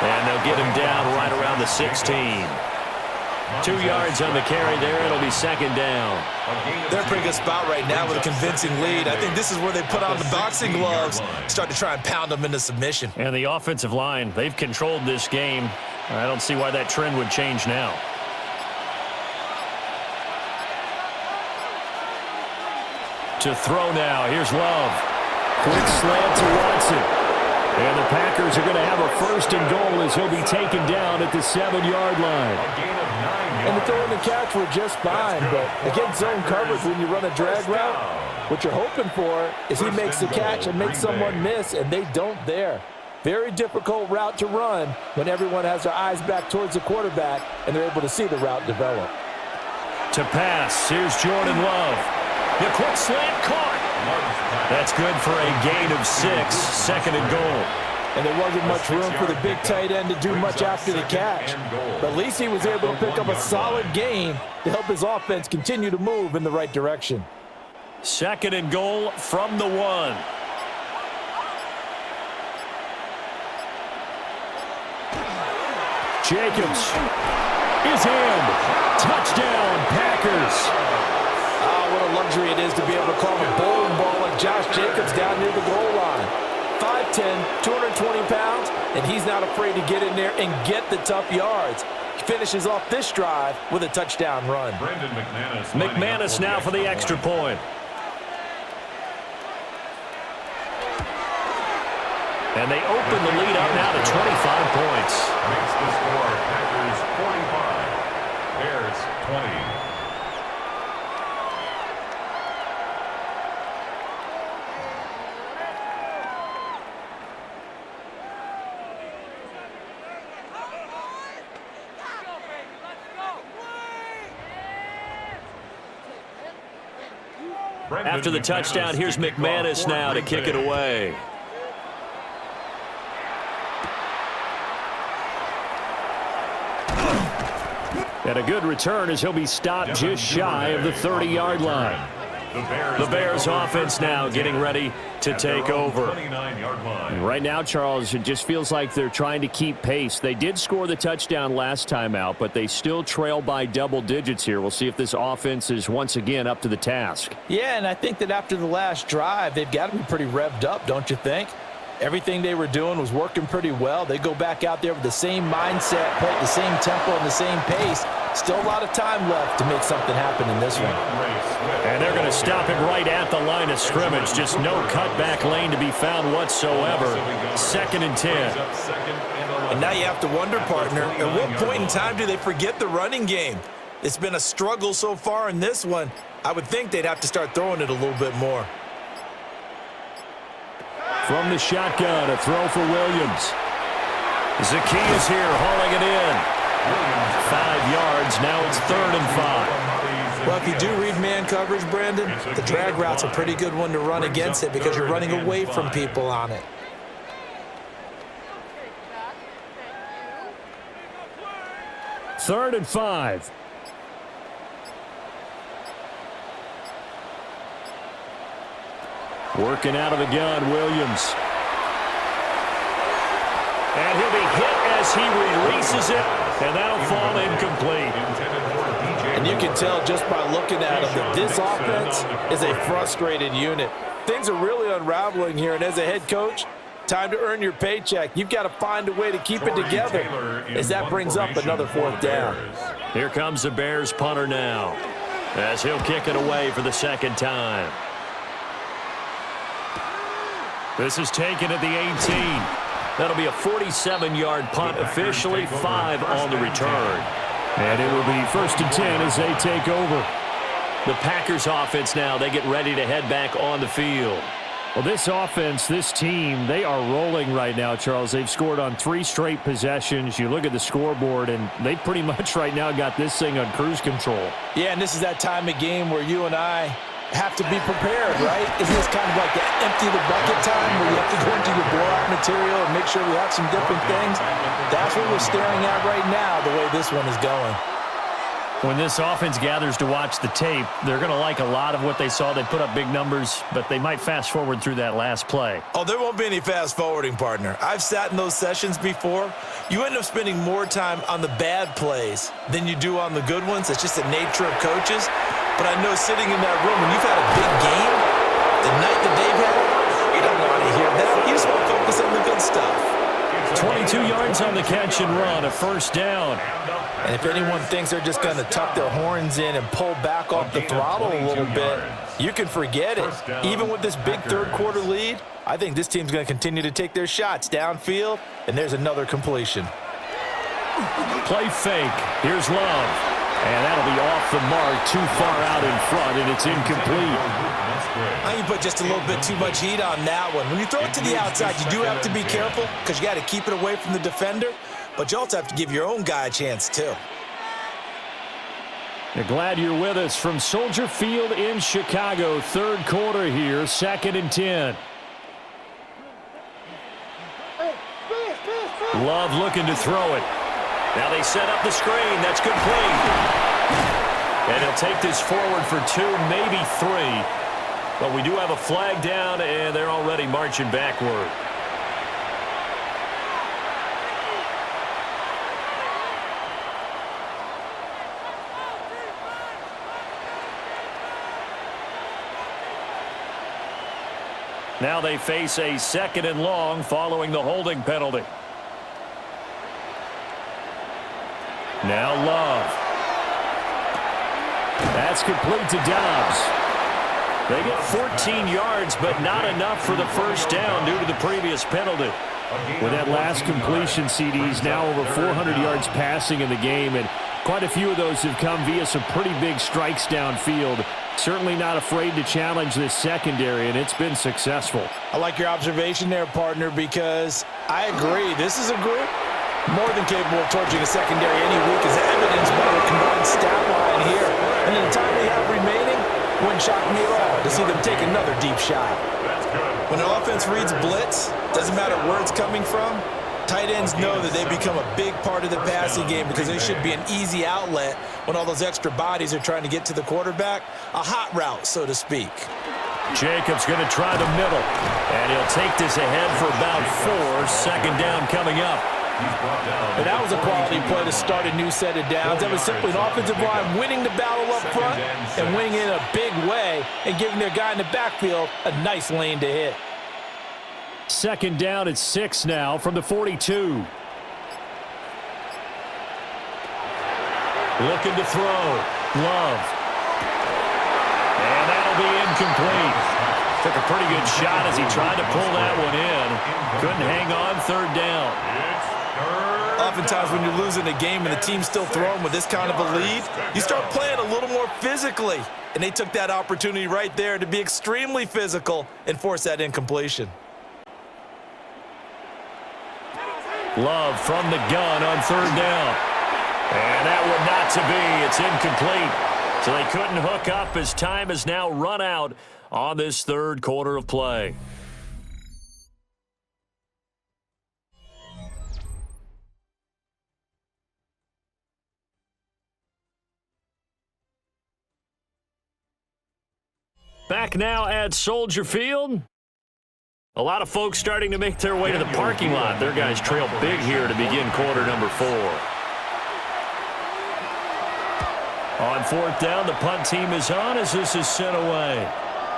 And they'll get him down right around the 16. 2 yards on the carry there. It'll be 2nd down. They're in a pretty good spot right now with a convincing lead. I think this is where they put on the boxing gloves, start to try and pound them into submission. And the offensive line, they've controlled this game. I don't see why that trend would change now. To throw now. Here's Love. Quick slant to Watson. And the Packers are going to have a 1st and goal as he'll be taken down at the 7-yard line. And the throw and the catch were just fine, but against zone coverage when you run a drag route, what you're hoping for is he makes the catch and makes someone miss, and they don't there. Very difficult route to run when everyone has their eyes back towards the quarterback and they're able to see the route develop. To pass, here's Jordan Love. The quick slant caught. That's good for a gain of 6, 2nd and goal. And there wasn't much room for the big tight end to do much after the catch. But at least he was able to pick up a solid gain to help his offense continue to move in the right direction. 2nd and goal from the 1. Jacobs is in. Touchdown, Packers. What a luxury it is to be able to call a bowling ball like Josh Jacobs down near the goal line. 5'10", 220 pounds, and he's not afraid to get in there and get the tough yards. He finishes off this drive with a touchdown run. McManus now for the extra point. And they open the lead up now to 25 points. Makes the score Packers 45, Bears 20. After the touchdown, here's McManus now to kick it away. And a good return as he'll be stopped just shy of the 30-yard line. The Bears offense now getting ready to take over. And right now, Charles, it just feels like they're trying to keep pace. They did score the touchdown last time out, but they still trail by double digits here. We'll see if this offense is once again up to the task. Yeah, and I think that after the last drive, they've got to be pretty revved up, don't you think? Everything they were doing was working pretty well. They go back out there with the same mindset, play at the same tempo and the same pace. Still a lot of time left to make something happen in this one. And they're going to stop him right at the line of scrimmage. Just no cutback lane to be found whatsoever. 2nd and 10. And now you have to wonder, partner, at what point in time do they forget the running game? It's been a struggle so far in this one. I would think they'd have to start throwing it a little bit more. From the shotgun, a throw for Williams. Zacchaeus here hauling it in. 5 yards. Now it's 3rd and 5. Well, if you do read man coverage, Brandon, the drag route's a pretty good one to run against it because you're running away from people on it. Third and 5. Working out of the gun, Williams. And he'll be hit as he releases it, and that'll fall incomplete. And you can tell just by looking at him that this offense is a frustrated unit. Things are really unraveling here, and as a head coach, time to earn your paycheck. You've got to find a way to keep it together as that brings up another 4th down. Here comes the Bears punter now as he'll kick it away for the 2nd time. This is taken at the 18. That'll be a 47-yard punt officially, 5 on the return. And it will be 1st and 10 as they take over. The Packers offense now, they get ready to head back on the field. Well, this offense, this team, they are rolling right now, Charles. They've scored on 3 straight possessions. You look at the scoreboard, and they pretty much right now got this thing on cruise control. Yeah, and this is that time of game where you and I have to be prepared, right? Isn't this kind of like the empty the bucket time where you have to go into your blowout material and make sure we have some different things? That's what we're staring at right now, the way this one is going. When this offense gathers to watch the tape, they're going to like a lot of what they saw. They put up big numbers, but they might fast forward through that last play. Oh, there won't be any fast forwarding, partner. I've sat in those sessions before. You end up spending more time on the bad plays than you do on the good ones. It's just the nature of coaches. But I know sitting in that room, when you've had a big game, the night that they've had, you don't want to hear that. You just want to focus on the good stuff. 22 yards on the catch and run, a 1st down. And if anyone thinks they're just going to tuck their horns in and pull back off the throttle a little bit, you can forget it. Even with this big 3rd quarter lead, I think this team's going to continue to take their shots downfield, and there's another completion. Play fake. Here's Love. And that'll be off the mark, too far out in front, and it's incomplete. I think you put just a little bit too much heat on that one. When you throw it to the outside, you do have to be careful because you got to keep it away from the defender, but you also have to give your own guy a chance too. You're glad you're with us from Soldier Field in Chicago. 3rd quarter here, 2nd and 10. Love looking to throw it. Now they set up the screen. That's complete. And he'll take this forward for 2, maybe 3. But we do have a flag down, and they're already marching backward. Now they face a 2nd and long following the holding penalty. Now Love. That's complete to Dobbs. They get 14 yards, but not enough for the 1st down due to the previous penalty. With that last completion, CD's now over 400 yards passing in the game, and quite a few of those have come via some pretty big strikes downfield. Certainly not afraid to challenge this secondary, and it's been successful. I like your observation there, partner, because I agree. This is a group more than capable of torching a secondary any week, as evidenced by the combined stat line here. And in the time we have remaining, wouldn't shock me at all to see them take another deep shot. When an offense reads blitz, doesn't matter where it's coming from, tight ends know that they become a big part of the passing game because they should be an easy outlet when all those extra bodies are trying to get to the quarterback. A hot route, so to speak. Jacobs going to try the middle, and he'll take this ahead for about 4. 2nd down coming up. But that was a quality play to start a new set of downs. That was simply an offensive line winning the battle up front and winning in a big way and giving their guy in the backfield a nice lane to hit. Second down at 6 now from the 42. Looking to throw. Love. And that'll be incomplete. Took a pretty good shot as he tried to pull that one in. Couldn't hang on third down. Oftentimes when you're losing a game and the team's still throwing with this kind of a lead, you start playing a little more physically. And they took that opportunity right there to be extremely physical and force that incompletion. Love from the gun on third down. And that one not to be. It's incomplete. So they couldn't hook up as time has now run out on this third quarter of play. Back now at Soldier Field. A lot of folks starting to make their way to the parking lot. Their guys trail big here to begin quarter number 4. On fourth down, the punt team is on as this is sent away.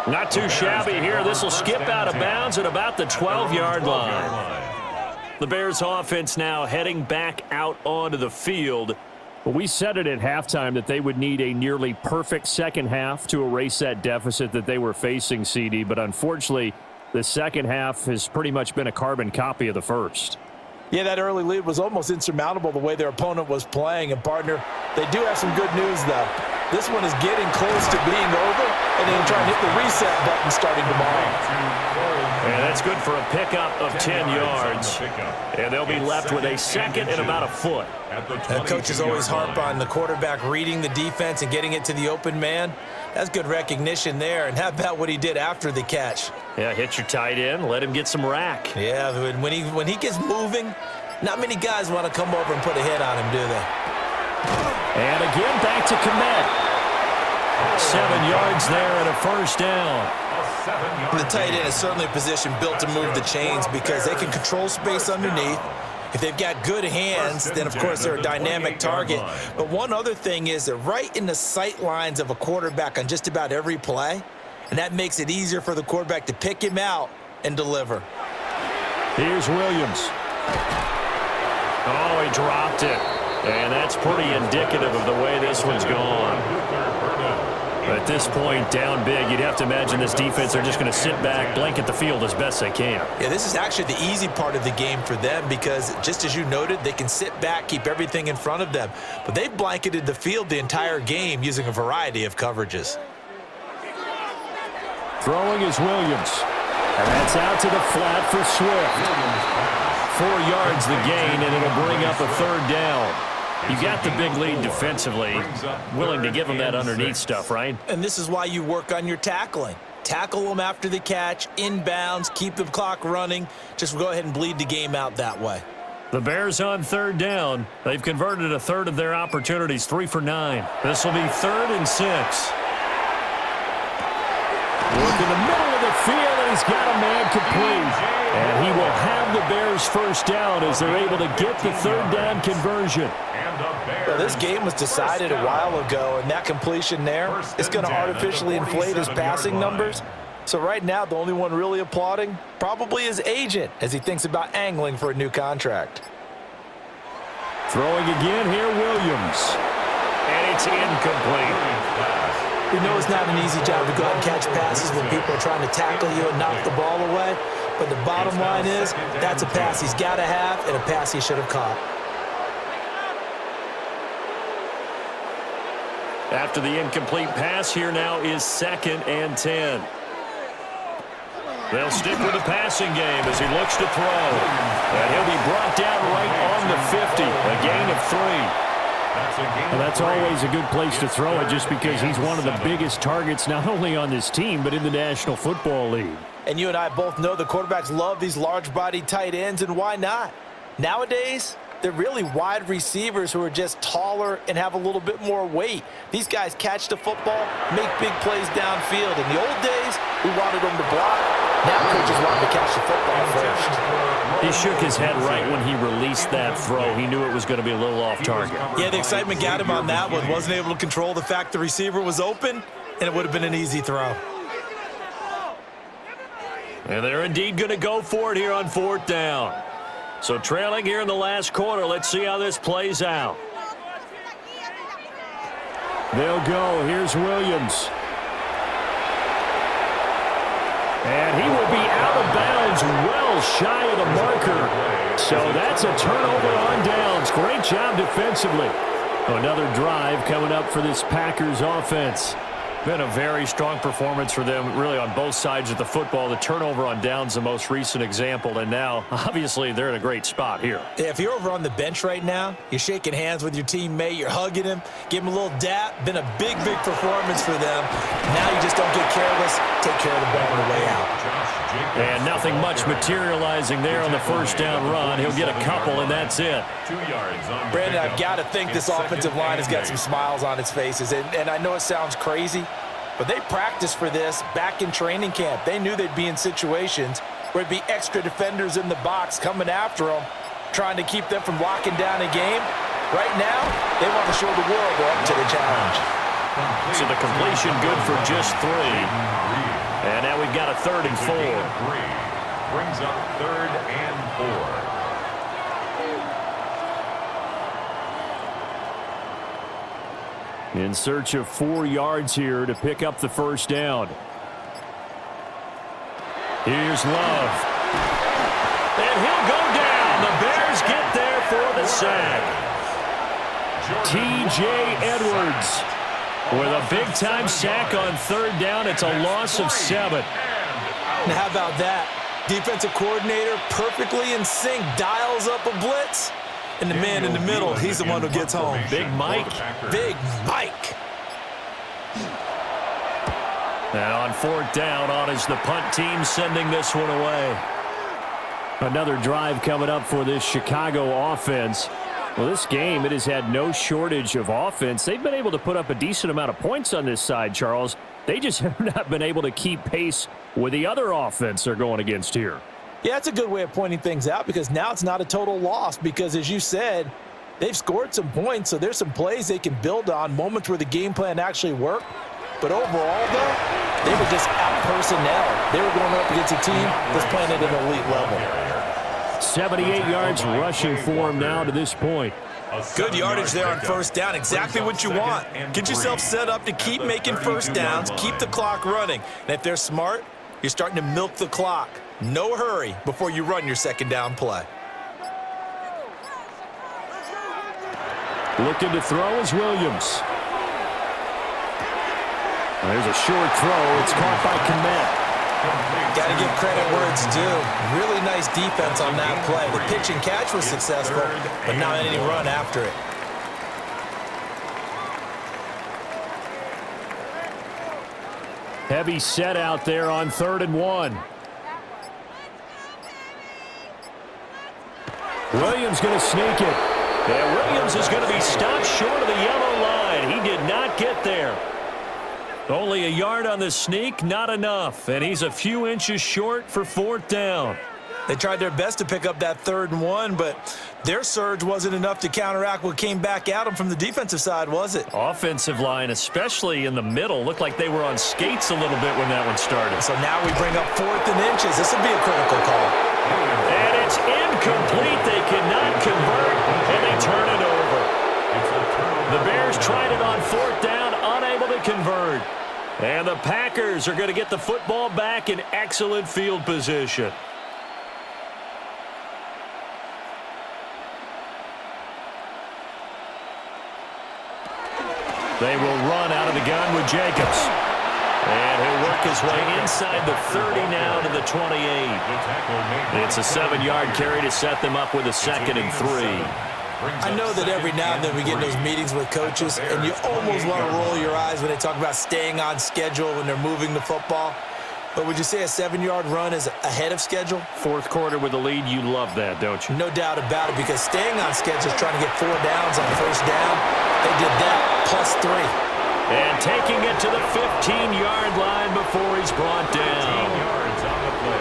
Not too shabby here. This will skip out of bounds at about the 12-yard line. The Bears offense now heading back out onto the field. Well, we said it at halftime that they would need a nearly perfect second half to erase that deficit that they were facing, CD. But unfortunately, the second half has pretty much been a carbon copy of the first. Yeah, that early lead was almost insurmountable the way their opponent was playing. And, partner, they do have some good news, though. This one is getting close to being over, and then try and hit the reset button starting tomorrow. And that's good for a pickup of 10 yards. And they'll be left with a second and about a foot. Coaches always harp on the quarterback reading the defense and getting it to the open man. That's good recognition there. And how about what he did after the catch? Yeah, hit your tight end, let him get some rack. Yeah, when he gets moving, not many guys want to come over and put a hit on him, do they? And again, back to Komet. 7 yards there and a first down. The tight end is certainly a position built to move the chains because they can control space underneath. If they've got good hands, then, of course, they're a dynamic target. But one other thing is they're right in the sight lines of a quarterback on just about every play, and that makes it easier for the quarterback to pick him out and deliver. Here's Williams. Oh, he dropped it. And that's pretty indicative of the way this one's gone. At this point, down big, you'd have to imagine this defense are just going to sit back, blanket the field as best they can. Yeah, this is actually the easy part of the game for them because, just as you noted, they can sit back, keep everything in front of them. But they've blanketed the field the entire game using a variety of coverages. Throwing is Williams. And that's out to the flat for Swift. 4 yards the gain, and it'll bring up a third down. You got the big lead defensively, willing to give them that underneath stuff, right? And this is why you work on your tackling. Tackle them after the catch, inbounds, keep the clock running. Just go ahead and bleed the game out that way. The Bears on third down. They've converted a third of their opportunities, 3 for 9. This will be 3rd and 6. Look in the middle of the field, and he's got a man complete. And he will have the Bears first down as they're able to get the third down conversion. Well, this game was decided a while ago, and that completion there is going to artificially inflate his passing numbers. So right now, the only one really applauding probably his agent as he thinks about angling for a new contract. Throwing again here, Williams. And it's incomplete. We know it's not an easy job to go out and catch passes when people are trying to tackle you and knock the ball away. But the bottom line is that's a pass he's got to have and a pass he should have caught. After the incomplete pass, here now is 2nd and 10. They'll stick with the passing game as he looks to throw. And he'll be brought down right on the 50, a gain of 3. Well, that's always a good place to throw it just because he's one of the biggest targets not only on this team but in the National Football League. And you and I both know the quarterbacks love these large-bodied tight ends, and why not? Nowadays, they're really wide receivers who are just taller and have a little bit more weight. These guys catch the football, make big plays downfield. In the old days, we wanted them to block. Now coaches want them to catch the football first. He shook his head right when he released that throw. He knew it was going to be a little off target. Yeah, the excitement got him on that one. Wasn't able to control the fact the receiver was open, and it would have been an easy throw. And they're indeed going to go for it here on 4th down. So trailing here in the last quarter. Let's see how this plays out. They'll go. Here's Williams. And he will be out of bounds well shy of the marker. So that's a turnover on downs. Great job defensively. Another drive coming up for this Packers offense. Been a very strong performance for them, really, on both sides of the football. The turnover on downs, the most recent example, and now, obviously, they're in a great spot here. Yeah, if you're over on the bench right now, you're shaking hands with your teammate, you're hugging him, give him a little dap. Been a big, big performance for them. Now you just don't get careless. Take care of the ball on the way out. And nothing much materializing there on the first down run. He'll get a couple, and that's it. 2 yards on Brandon, I've got to think this offensive line has got some smiles on its faces. And I know it sounds crazy, but they practiced for this back in training camp. They knew they'd be in situations where it'd be extra defenders in the box coming after them, trying to keep them from locking down a game. Right now, they want to show the world they're up to the challenge. So the completion good for just 3. And now we've got a 3rd and 4. Brings up 3rd and 4. In search of 4 yards here to pick up the first down. Here's Love. And he'll go down. The Bears get there for the sack. T.J. Edwards with a big-time sack on 3rd down. It's a loss of 7. Now, how about that? Defensive coordinator perfectly in sync, dials up a blitz. And the man in the middle, he's the one who gets home. Big Mike. Big Mike. And on 4th down, on is the punt team sending this one away. Another drive coming up for this Chicago offense. Well, this game, it has had no shortage of offense. They've been able to put up a decent amount of points on this side, Charles. They just have not been able to keep pace with the other offense they're going against here. Yeah, that's a good way of pointing things out because now it's not a total loss because, as you said, they've scored some points, so there's some plays they can build on, moments where the game plan actually worked. But overall, though, they were just out-personnel. They were going up against a team that's playing at an elite level. 78 yards rushing for him now to this point. Good yardage there on 1st down. Exactly what you want. Get yourself set up to keep making first downs, keep the clock running. And if they're smart, you're starting to milk the clock. No hurry before you run your 2nd down play. Looking to throw is Williams. There's a short throw. It's caught by Kmet. Got to give credit where it's due. Really nice defense on that play. The pitch and catch was successful, but not any run after it. Heavy set out there on 3rd and 1. Williams going to sneak it. Yeah, Williams is going to be stopped short of the yellow line. He did not get there. Only a yard on the sneak, not enough. And he's a few inches short for 4th down. They tried their best to pick up that 3rd and 1, but their surge wasn't enough to counteract what came back at them from the defensive side, was it? Offensive line, especially in the middle, looked like they were on skates a little bit when that one started. So now we bring up 4th and inches. This will be a critical call. And it's incomplete. They cannot convert, and they turn it over. The Bears tried it on 4th down, unable to convert. And the Packers are going to get the football back in excellent field position. They will run out of the gun with Jenkins. And he'll work his way inside the 30 now to the 28. It's a 7-yard carry to set them up with a 2nd and 3. I know that every now and then we get in those meetings with coaches, and you almost want to roll your eyes when they talk about staying on schedule when they're moving the football. But would you say a 7-yard run is ahead of schedule? 4th quarter with the lead, you love that, don't you? No doubt about it, because staying on schedule is trying to get 4 downs on 1st down. They did that, +3. And taking it to the 15-yard line before he's brought down.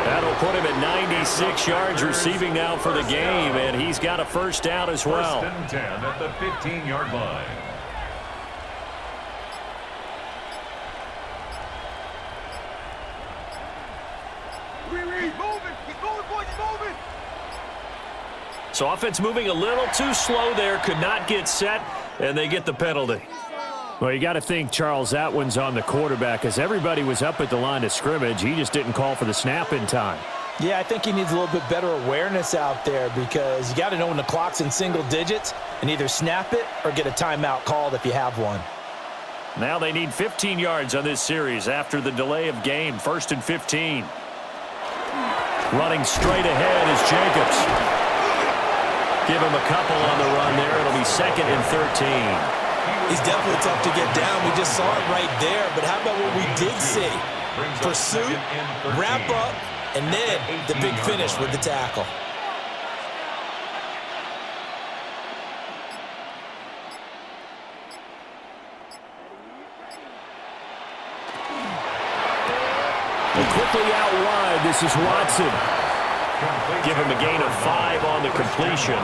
That'll put him at 96 yards receiving now for the game, and he's got a 1st down as well. 1st and 10 at the 15-yard line. So offense moving a little too slow there, could not get set, and they get the penalty. Well, you got to think, Charles, that one's on the quarterback, as everybody was up at the line of scrimmage. He just didn't call for the snap in time. Yeah, I think he needs a little bit better awareness out there, because you got to know when the clock's in single digits and either snap it or get a timeout called if you have one. Now they need 15 yards on this series after the delay of game. 1st and 15. Running straight ahead is Jenkins. Give him a couple on the run there. It'll be 2nd and 13. He's definitely tough to get down. We just saw it right there. But how about what we did see? Pursuit, wrap up, and then the big finish with the tackle. And quickly out wide, this is Watson. Give him a gain of 5 on the completion.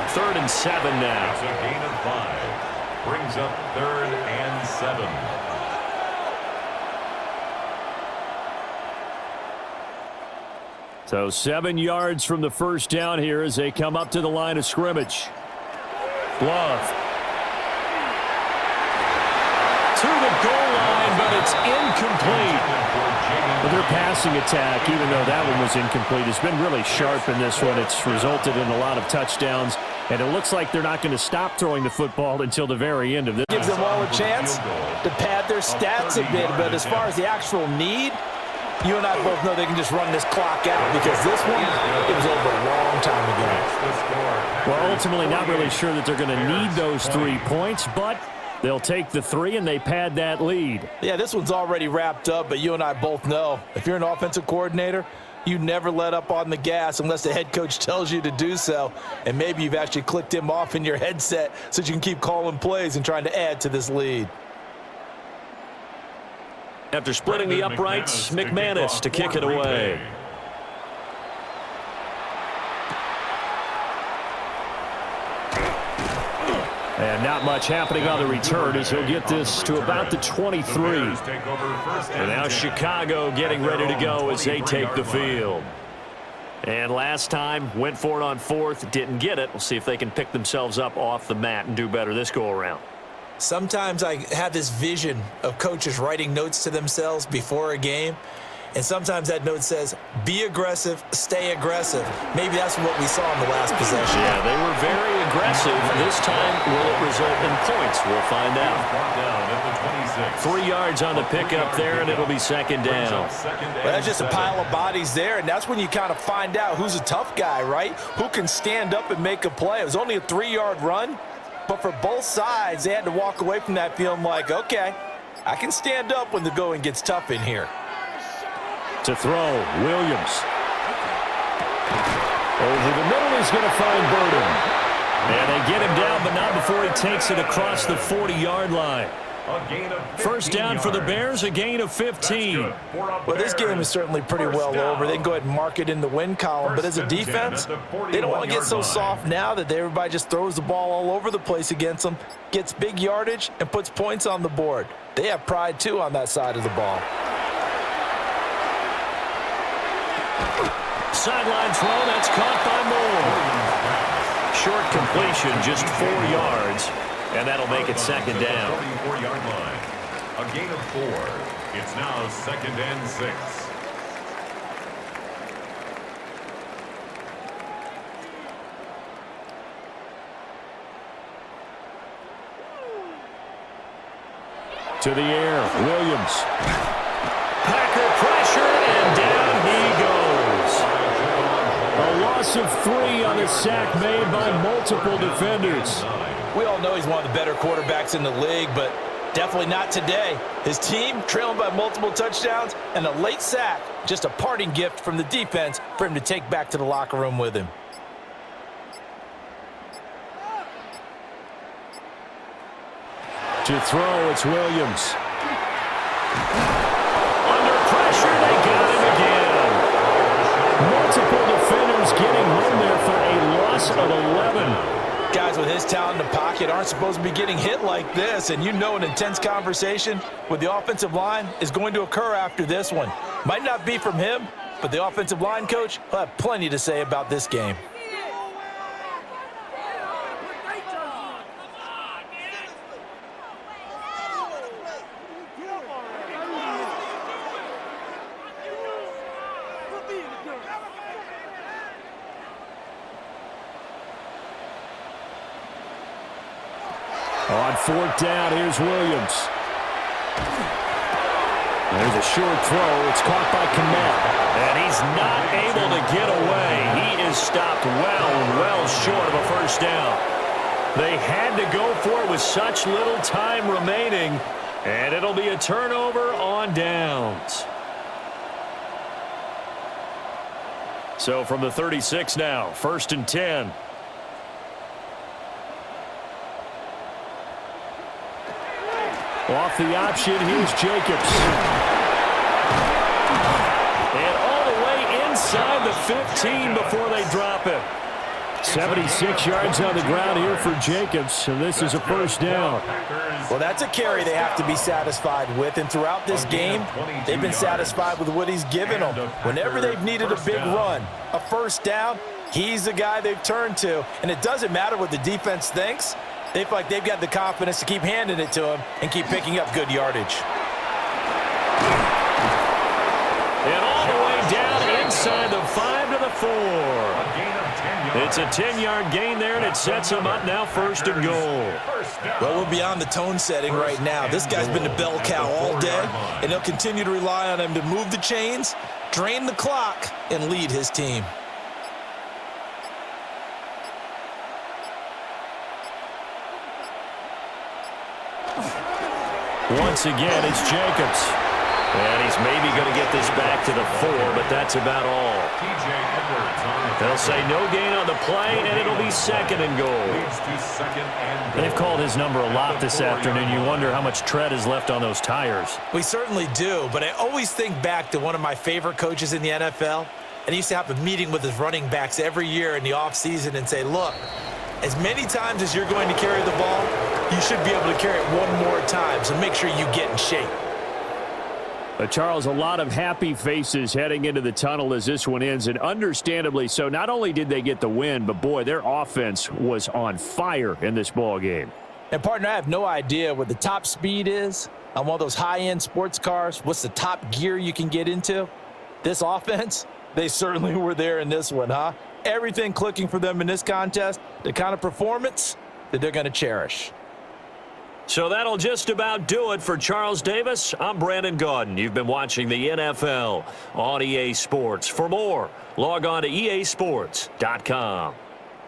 3rd and 7 now. It's a gain of 5. Brings up 3rd and 7. So 7 yards from the first down here as they come up to the line of scrimmage. Love. To the goal line, but it's incomplete. But their passing attack, even though that one was incomplete, has been really sharp in this one. It's resulted in a lot of touchdowns, and it looks like they're not going to stop throwing the football until the very end of this. Gives them all a chance to pad their stats a bit, but as far as the actual need, you and I both know they can just run this clock out, because this one, it was over a long time ago. Well, ultimately not really sure that they're going to need those 3 points, but they'll take the 3 and they pad that lead. Yeah, this one's already wrapped up, but you and I both know if you're an offensive coordinator, you never let up on the gas unless the head coach tells you to do so, and maybe you've actually clicked him off in your headset so you can keep calling plays and trying to add to this lead. After splitting the uprights, McManus to kick it away. And not much happening on the return as he'll get this to about the 23. And now Chicago getting ready to go as they take the field. And last time, went for it on 4th, didn't get it. We'll see if they can pick themselves up off the mat and do better this go-around. Sometimes I have this vision of coaches writing notes to themselves before a game, and sometimes that note says, be aggressive, stay aggressive. Maybe that's what we saw in the last possession. Yeah, they were very aggressive. This time, will it result in points? We'll find out. 3 yards on the pickup there, and it'll be 2nd down. Well, that's just a pile of bodies there, and that's when you kind of find out who's a tough guy, right? Who can stand up and make a play. It was only a 3-yard run, but for both sides, they had to walk away from that feeling like, okay, I can stand up when the going gets tough in here. To throw, Williams. Over the middle, he's going to find Burden. And they get him down, but not before he takes it across the 40-yard line. 1st down for the Bears, a gain of 15. Well, this game is certainly pretty well over. They can go ahead and mark it in the win column. But as a defense, they don't want to get so soft now that everybody just throws the ball all over the place against them, gets big yardage, and puts points on the board. They have pride, too, on that side of the ball. Sideline throw, that's caught by Moore. Short completion, just 4 yards, and that'll make it 2nd down. 34-yard line. A gain of 4. It's now 2nd and 6. To the air, Williams. Packer pressure, and down he goes. A loss of 3 on a sack made by multiple defenders. We all know he's one of the better quarterbacks in the league, but definitely not today. His team trailing by multiple touchdowns, and a late sack, just a parting gift from the defense for him to take back to the locker room with him. To throw, it's Williams. Under pressure, they got him again. Multiple defenders getting home there for a loss of 11. Guys with his talent in the pocket aren't supposed to be getting hit like this, and you know an intense conversation with the offensive line is going to occur after this one. Might not be from him, but the offensive line coach will have plenty to say about this game. On fourth down, here's Williams. There's a short throw. It's caught by Kmet. And he's not able to get away. He is stopped well short of a first down. They had to go for it with such little time remaining, and it'll be a turnover on downs. So from the 36 now, 1st and 10. Off the option, here's Jacobs. And all the way inside the 15 before they drop it. 76 yards on the ground here for Jenkins, and this is a first down. Well, that's a carry they have to be satisfied with, and throughout this game, they've been satisfied with what he's given them. Whenever they've needed a big run, a first down, he's the guy they've turned to, and it doesn't matter what the defense thinks. They feel like they've got the confidence to keep handing it to him and keep picking up good yardage. And all the way down inside the 5 to the 4. It's a 10-yard gain there, and it sets him up now 1st and goal. Well, we're beyond the tone setting right now. This guy's been the bell cow all day, and they'll continue to rely on him to move the chains, drain the clock, and lead his team. Once again, it's Jacobs. And he's maybe going to get this back to the 4, but that's about all. They'll say no gain on the play, and it'll be 2nd and goal. They've called his number a lot this afternoon. You wonder how much tread is left on those tires. We certainly do, but I always think back to one of my favorite coaches in the NFL, and he used to have a meeting with his running backs every year in the offseason and say, look, as many times as you're going to carry the ball, you should be able to carry it one more time, so make sure you get in shape. Charles, a lot of happy faces heading into the tunnel as this one ends, and understandably so. Not only did they get the win, but, boy, their offense was on fire in this ball game. And, partner, I have no idea what the top speed is on one of those high-end sports cars. What's the top gear you can get into? This offense, they certainly were there in this one, huh? Everything clicking for them in this contest, the kind of performance that they're going to cherish. So that'll just about do it for Charles Davis. I'm Brandon Gaudin. You've been watching the NFL on EA Sports. For more, log on to easports.com.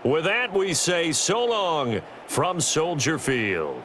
With that, we say so long from Soldier Field.